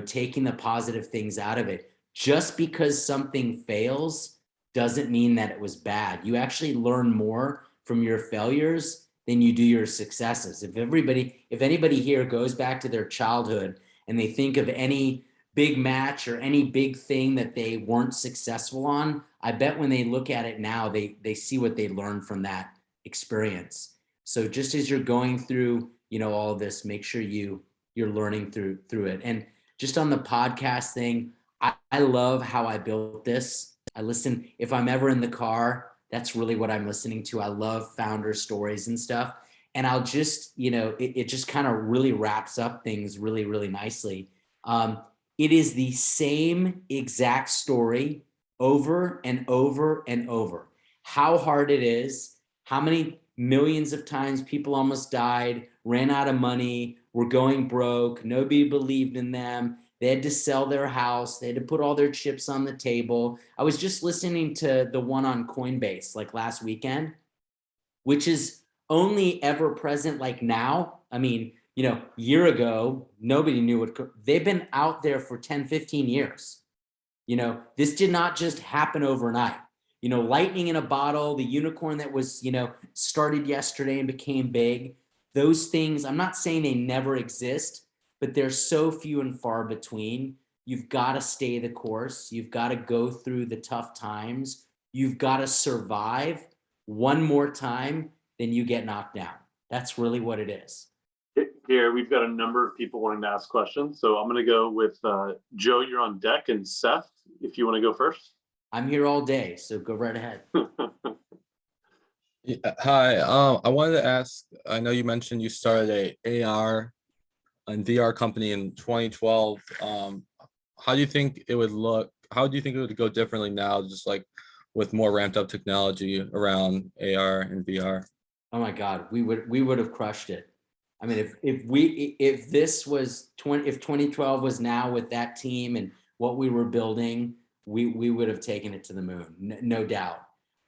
taking the positive things out of it. Just because something fails doesn't mean that it was bad. You actually learn more from your failures than you do your successes. If anybody here goes back to their childhood and they think of any big match or any big thing that they weren't successful on, I bet when they look at it now, they see what they learned from that experience. So just as you're going through, all of this, make sure you're learning through it. And just on the podcast thing, I love how I built this. I listen, if I'm ever in the car, that's really what I'm listening to. I love founder stories and stuff. And I'll just, it just kind of really wraps up things really, really nicely. It is the same exact story over and over and over. How hard it is, how many millions of times people almost died, ran out of money, were going broke, nobody believed in them. They had to sell their house. They had to put all their chips on the table. I was just listening to the one on Coinbase like last weekend, which is only ever present like now. I mean, year ago, nobody knew what they've been out there for 10, 15 years. This did not just happen overnight. Lightning in a bottle, the unicorn that was, started yesterday and became big. Those things, I'm not saying they never exist, but they're so few and far between. You've got to stay the course. You've got to go through the tough times. You've got to survive one more time, then you get knocked down. That's really what it is. Here, we've got a number of people wanting to ask questions. So I'm going to go with Joe, you're on deck, and Seth, if you want to go first. I'm here all day, so go right ahead. Yeah, hi, I wanted to ask, I know you mentioned you started a AR and VR company in 2012. How do you think it would look? How do you think it would go differently now, just like with more ramped up technology around AR and VR? Oh my God, we would have crushed it. I mean, if this was 2012 was now with that team and what we were building, we would have taken it to the moon, no doubt.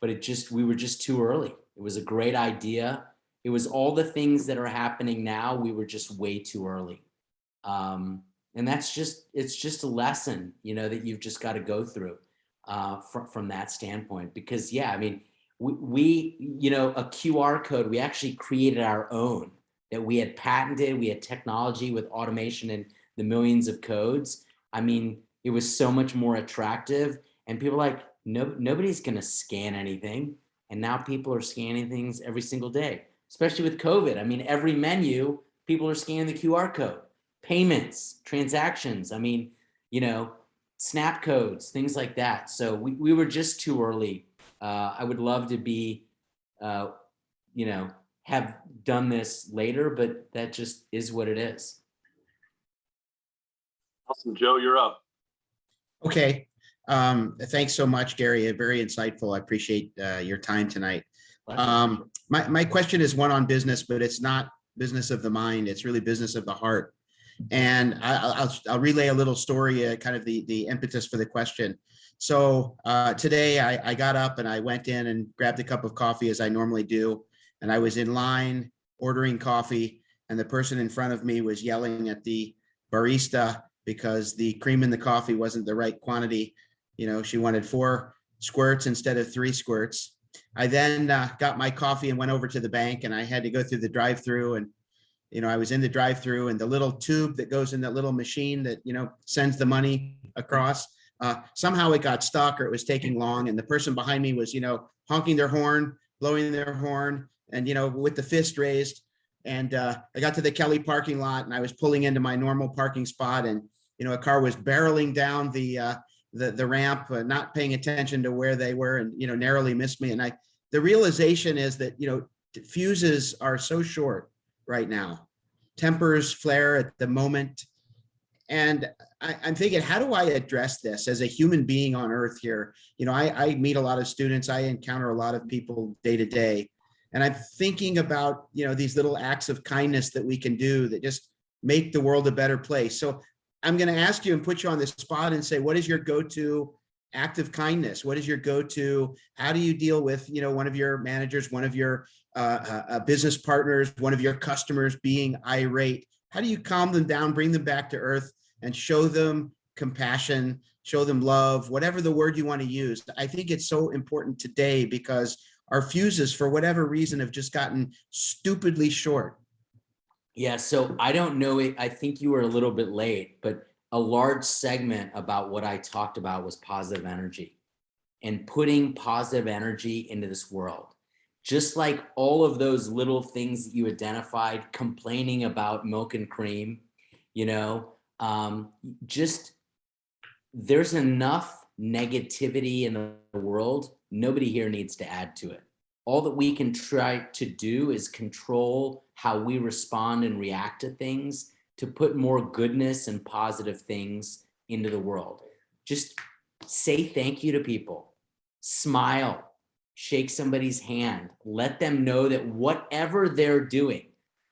But we were just too early. It was a great idea. It was all the things that are happening now. We were just way too early. And it's just a lesson, that you've just got to go through from that standpoint. Because yeah, I mean, we a QR code, we actually created our own that we had patented. We had technology with automation and the millions of codes. I mean, it was so much more attractive, and people are like, nobody's going to scan anything. And now people are scanning things every single day, especially with COVID. I mean, every menu, people are scanning the QR code, payments, transactions. I mean, snap codes, things like that. So we were just too early I would love to be, you know, have done this later, but that just is what it is. Awesome. Joe, you're up. Okay. Thanks so much, Gary. Very insightful. I appreciate your time tonight. My question is one on business, but it's not business of the mind. It's really business of the heart. And I'll relay a little story, kind of the impetus for the question. So today I got up and I went in and grabbed a cup of coffee as I normally do. And I was in line ordering coffee, and the person in front of me was yelling at the barista because the cream in the coffee wasn't the right quantity. You know, she wanted 4 squirts instead of 3 squirts. I then got my coffee and went over to the bank, and I had to go through the drive-through. And, you know, I was in the drive-through, and the little tube that goes in that little machine that, you know, sends the money across, somehow it got stuck, or it was taking long. And the person behind me was, you know, honking their horn, blowing their horn, and, you know, with the fist raised. And I got to the Kelley parking lot, and I was pulling into my normal parking spot, and, you know, a car was barreling down the ramp, not paying attention to where they were, and, you know, narrowly missed me. And the realization is that, you know, fuses are so short right now. Tempers flare at the moment. And I'm thinking, how do I address this as a human being on earth here? You know, I meet a lot of students. I encounter a lot of people day to day. And I'm thinking about, you know, these little acts of kindness that we can do that just make the world a better place. So I'm going to ask you and put you on the spot and say, what is your go-to act of kindness? What is your go-to? How do you deal with, you know, one of your managers, one of your business partners, one of your customers being irate? How do you calm them down, bring them back to earth, and show them compassion, show them love, whatever the word you want to use? I think it's so important today because our fuses, for whatever reason, have just gotten stupidly short. Yeah, so I don't know, I think you were a little bit late, but a large segment about what I talked about was positive energy and putting positive energy into this world. Just like all of those little things that you identified, complaining about milk and cream, you know, just there's enough negativity in the world. Nobody here needs to add to it. All that we can try to do is control how we respond and react to things to put more goodness and positive things into the world. Just say thank you to people, smile, shake somebody's hand, let them know that whatever they're doing,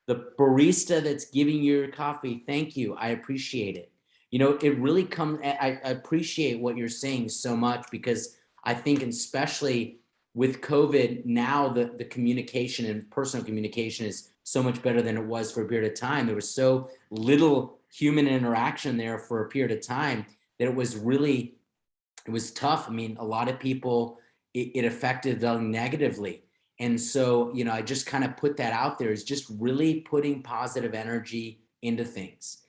the barista that's giving you your coffee, thank you, I appreciate it. You know, it really comes, I appreciate what you're saying so much, because I think especially with COVID, now the communication and personal communication is so much better than it was for a period of time. There was so little human interaction there for a period of time that it was tough. I mean, a lot of people, it affected them negatively. And so, you know, I just kind of put that out there, is just really putting positive energy into things.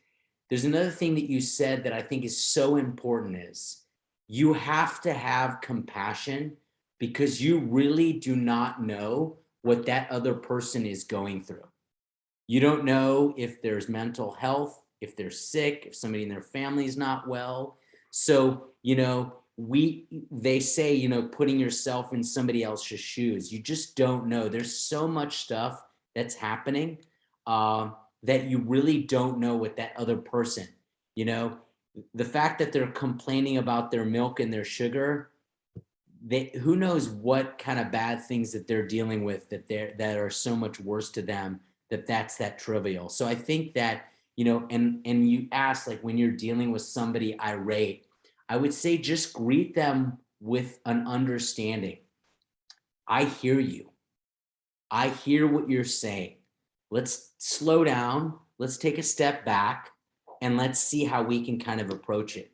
There's another thing that you said that I think is so important, is you have to have compassion, because you really do not know what that other person is going through. You don't know if there's mental health, if they're sick, if somebody in their family is not well. So, you know, they say, you know, putting yourself in somebody else's shoes, you just don't know. There's so much stuff that's happening that you really don't know what that other person, you know, the fact that they're complaining about their milk and their sugar, who knows what kind of bad things that they're dealing with that are so much worse to them, that's that trivial. So I think that, you know, and you asked, like, when you're dealing with somebody irate, I would say just greet them with an understanding. I hear you. I hear what you're saying. Let's slow down. Let's take a step back and let's see how we can kind of approach it.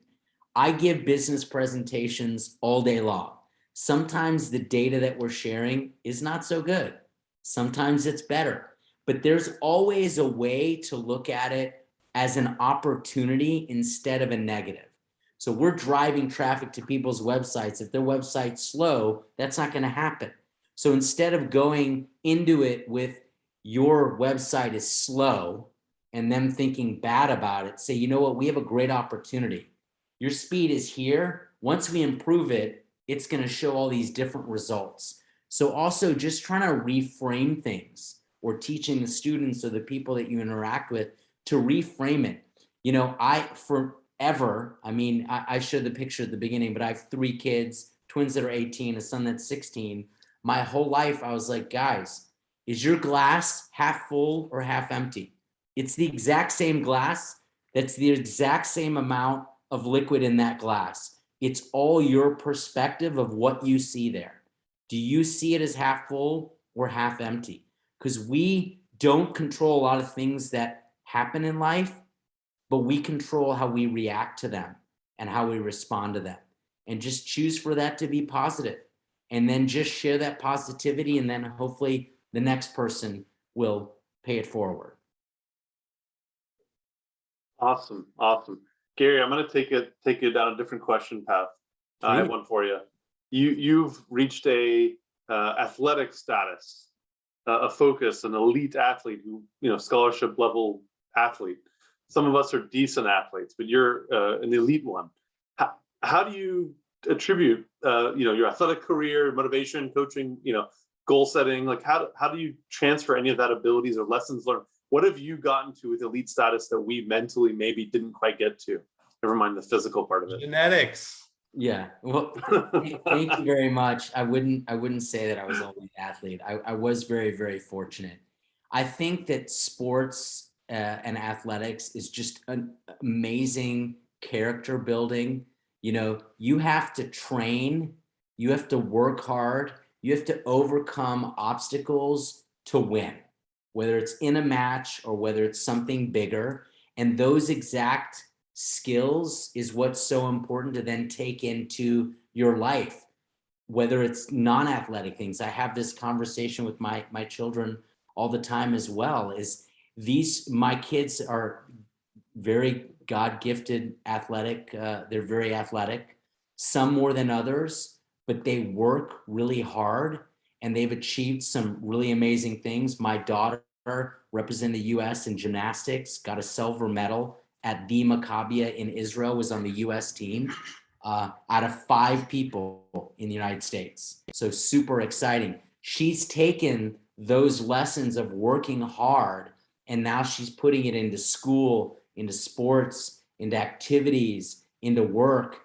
I give business presentations all day long. Sometimes the data that we're sharing is not so good. Sometimes it's better, but there's always a way to look at it as an opportunity instead of a negative. So we're driving traffic to people's websites. If their website's slow, that's not going to happen. So instead of going into it with your website is slow and them thinking bad about it, say, you know what, we have a great opportunity. Your speed is here. Once we improve it, it's going to show all these different results. So also just trying to reframe things, or teaching the students or the people that you interact with to reframe it. You know, I showed the picture at the beginning, but I have 3 kids, twins that are 18, a son that's 16. My whole life, I was like, guys, is your glass half full or half empty? It's the exact same glass. That's the exact same amount of liquid in that glass. It's all your perspective of what you see there. Do you see it as half full or half empty? Because we don't control a lot of things that happen in life, but we control how we react to them and how we respond to them. And just choose for that to be positive. And then just share that positivity, and then hopefully the next person will pay it forward. Awesome. Gary, I'm going to take you down a different question path. I have one for you. You've reached a athletic status, a focus, an elite athlete who, scholarship level athlete. Some of us are decent athletes, but you're an elite one. How do you attribute, your athletic career, motivation, coaching, goal setting? Like how do you transfer any of that abilities or lessons learned? What have you gotten to with elite status that we mentally maybe didn't quite get to? Never mind the physical part of it. Genetics. Yeah. Well, thank you very much. I wouldn't say that I was only an athlete. I was very, very fortunate. I think that sports and athletics is just an amazing character building. You have to train, you have to work hard, you have to overcome obstacles to win, whether it's in a match or whether it's something bigger. And those exact skills is what's so important to then take into your life, whether it's non-athletic things. I have this conversation with my children all the time as well, is my kids are very God-gifted athletic. They're very athletic, some more than others, but they work really hard and they've achieved some really amazing things. My daughter represented the US in gymnastics, got a silver medal at the Maccabiah in Israel, was on the US team out of 5 people in the United States. So super exciting. She's taken those lessons of working hard and now she's putting it into school, into sports, into activities, into work,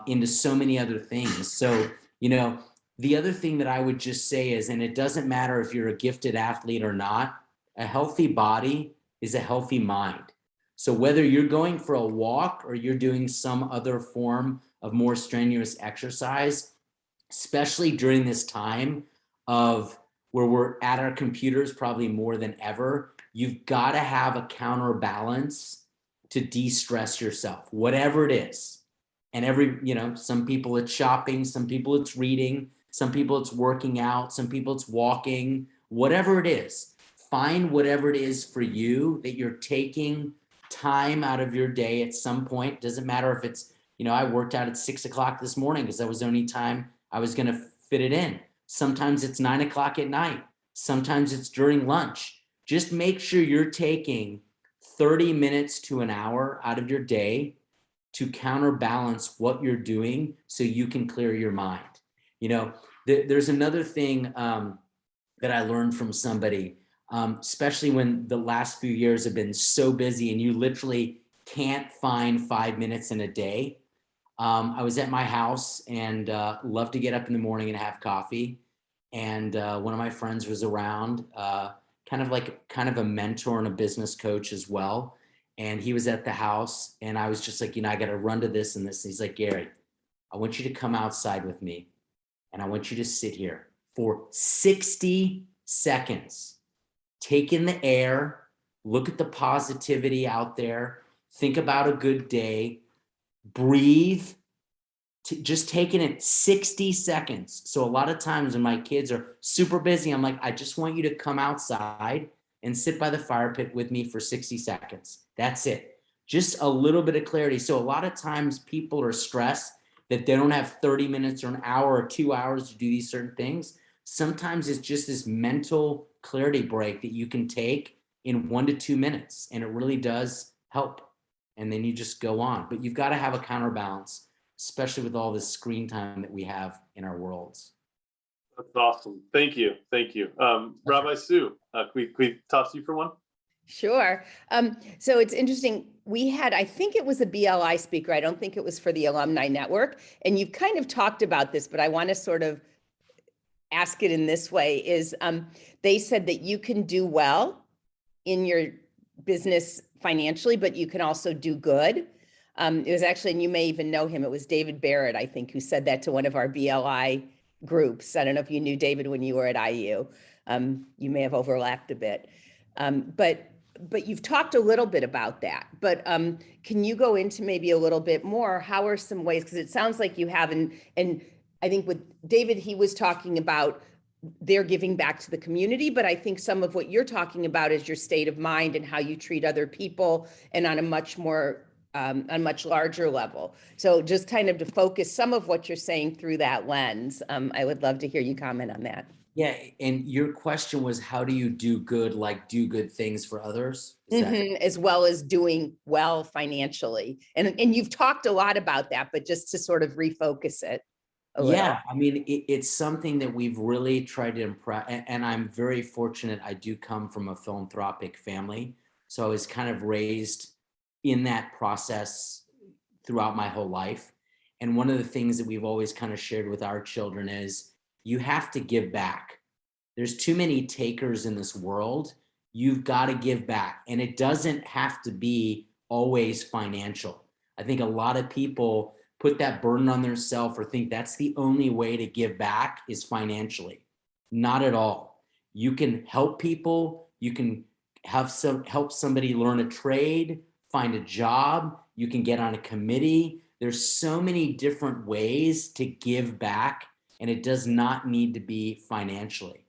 into so many other things. So, the other thing that I would just say is, and it doesn't matter if you're a gifted athlete or not, a healthy body is a healthy mind. So whether you're going for a walk or you're doing some other form of more strenuous exercise, especially during this time of where we're at our computers probably more than ever, you've got to have a counterbalance to de-stress yourself, whatever it is. And some people it's shopping, some people it's reading, some people it's working out, some people it's walking, whatever it is. Find whatever it is for you that you're taking time out of your day at some point. Doesn't matter if it's, I worked out at 6 o'clock this morning because that was the only time I was going to fit it in. Sometimes it's 9 o'clock at night. Sometimes it's during lunch. Just make sure you're taking 30 minutes to an hour out of your day to counterbalance what you're doing so you can clear your mind. There's another thing that I learned from somebody, especially when the last few years have been so busy and you literally can't find 5 minutes in a day. I was at my house and love to get up in the morning and have coffee. And one of my friends was around, kind of a mentor and a business coach as well. And he was at the house and I was just like, I got to run to this and this. And he's like, Gary, I want you to come outside with me and I want you to sit here for 60 seconds. Take in the air, look at the positivity out there, think about a good day, breathe, just taking it 60 seconds. So a lot of times when my kids are super busy, I'm like, I just want you to come outside and sit by the fire pit with me for 60 seconds. That's it. Just a little bit of clarity. So a lot of times people are stressed that they don't have 30 minutes or an hour or 2 hours to do these certain things. Sometimes it's just this mental clarity break that you can take in 1 to 2 minutes, and it really does help. And then you just go on, but you've got to have a counterbalance especially with all this screen time that we have in our worlds. That's awesome. Thank you. Thank you. Rabbi Sue, can we toss you for one? Sure. So it's interesting. We had, I think it was a BLI speaker. I don't think it was for the Alumni Network. And you've kind of talked about this, but I want to sort of ask it in this way is they said that you can do well in your business financially, but you can also do good. It was actually, and you may even know him, it was David Barrett, I think, who said that to one of our BLI groups. I don't know if you knew David when you were at IU. You may have overlapped a bit. But you've talked a little bit about that, but can you go into maybe a little bit more? How are some ways, because it sounds like you have, and I think with David, he was talking about they're giving back to the community, but I think some of what you're talking about is your state of mind and how you treat other people and on a much more, a much larger level. So just kind of to focus some of what you're saying through that lens, I would love to hear you comment on that. Yeah, and your question was, how do you do good, like do good things for others? Is that- As well as doing well financially. And you've talked a lot about that, but just to sort of refocus it a little. Yeah, I mean, it's something that we've really tried to impress, and I'm very fortunate. I do come from a philanthropic family, so I was kind of raised in that process throughout my whole life. And one of the things that we've always kind of shared with our children is you have to give back. There's too many takers in this world. You've got to give back. And it doesn't have to be always financial. I think a lot of people put that burden on themselves or think that's the only way to give back is financially. Not at all. You can help people. You can help somebody learn a trade, find a job. You can get on a committee. There's so many different ways to give back, and it does not need to be financially.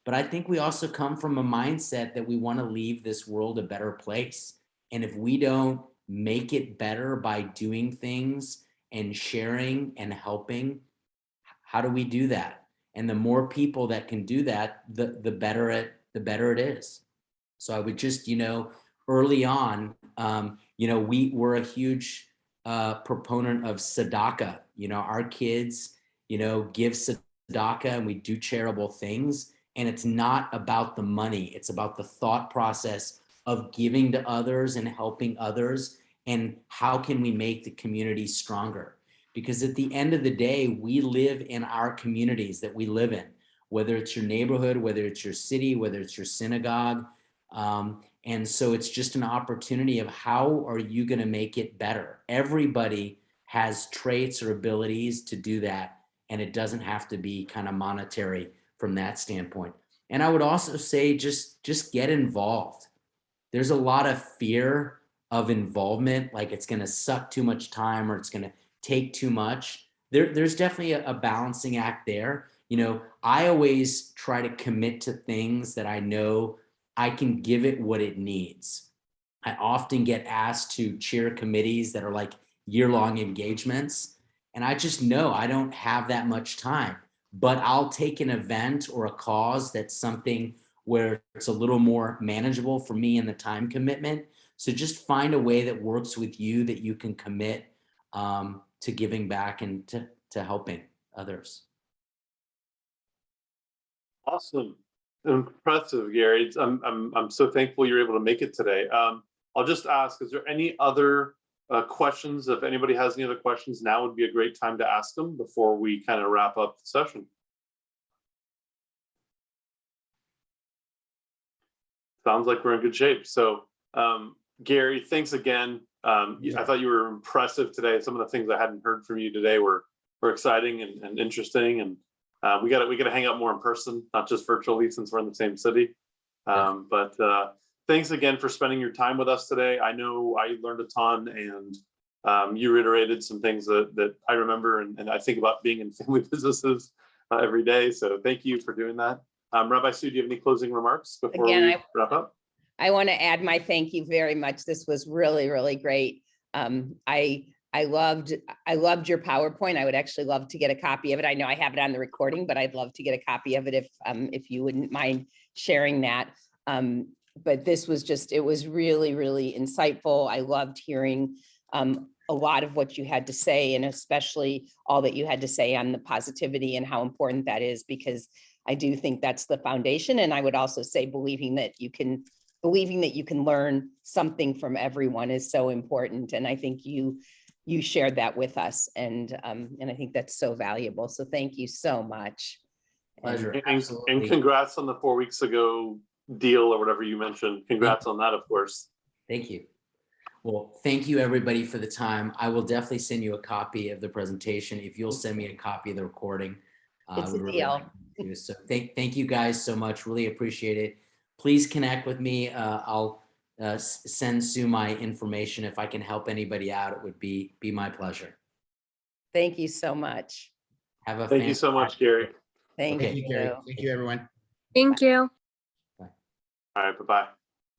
But I think we also come from a mindset that we want to leave this world a better place. And if we don't make it better by doing things and sharing and helping, how do we do that? And the more people that can do that, the better it is. So I would just, early on, we're a huge proponent of tzedakah. Our kids, give tzedakah, and we do charitable things. And it's not about the money. It's about the thought process of giving to others and helping others. And how can we make the community stronger? Because at the end of the day, we live in our communities that we live in, whether it's your neighborhood, whether it's your city, whether it's your synagogue. And so it's just an opportunity of how are you going to make it better? Everybody has traits or abilities to do that. And it doesn't have to be kind of monetary from that standpoint. And I would also say, just get involved. There's a lot of fear of involvement, like it's going to suck too much time or it's going to take too much. There's definitely a balancing act there. I always try to commit to things that I know I can give it what it needs. I often get asked to chair committees that are like year-long engagements. And I just know I don't have that much time, but I'll take an event or a cause that's something where it's a little more manageable for me in the time commitment. So just find a way that works with you that you can commit to giving back and to helping others. Awesome. Impressive, Gary. I'm so thankful you're able to make it today. I'll just ask, is there any other questions? If anybody has any other questions, now would be a great time to ask them before we kind of wrap up the session. Sounds like we're in good shape. So Gary, thanks again. I thought you were impressive today. Some of the things I hadn't heard from you today were exciting and interesting. And we got to hang out more in person, not just virtually, since we're in the same city. But thanks again for spending your time with us today. I know I learned a ton, and you reiterated some things that I remember and I think about being in family businesses every day. So thank you for doing that. Rabbi Sue, do you have any closing remarks before we wrap up? I want to add my thank you very much. This was really, really great. I loved your PowerPoint. I would actually love to get a copy of it. I know I have it on the recording, but I'd love to get a copy of it if you wouldn't mind sharing that. But this was it was really, really insightful. I loved hearing a lot of what you had to say, and especially all that you had to say on the positivity and how important that is, because I do think that's the foundation. And I would also say believing that you can learn something from everyone is so important. And I think you shared that with us, and I think that's so valuable. So thank you so much. Pleasure. And Absolutely. congrats on the 4 weeks ago deal or whatever you mentioned. Congrats on that, of course. Thank you. Well, thank you everybody for the time. I will definitely send you a copy of the presentation if you'll send me a copy of the recording. It's would a really deal. like to. So thank you guys so much. Really appreciate it. Please connect with me. I'll send Sue my information. If I can help anybody out, it would be my pleasure. Thank you so much. Have a Thank you so much, Gary. Thank Okay. Thank you, Gary. you. Thank you, everyone. Thank you. All right, bye-bye.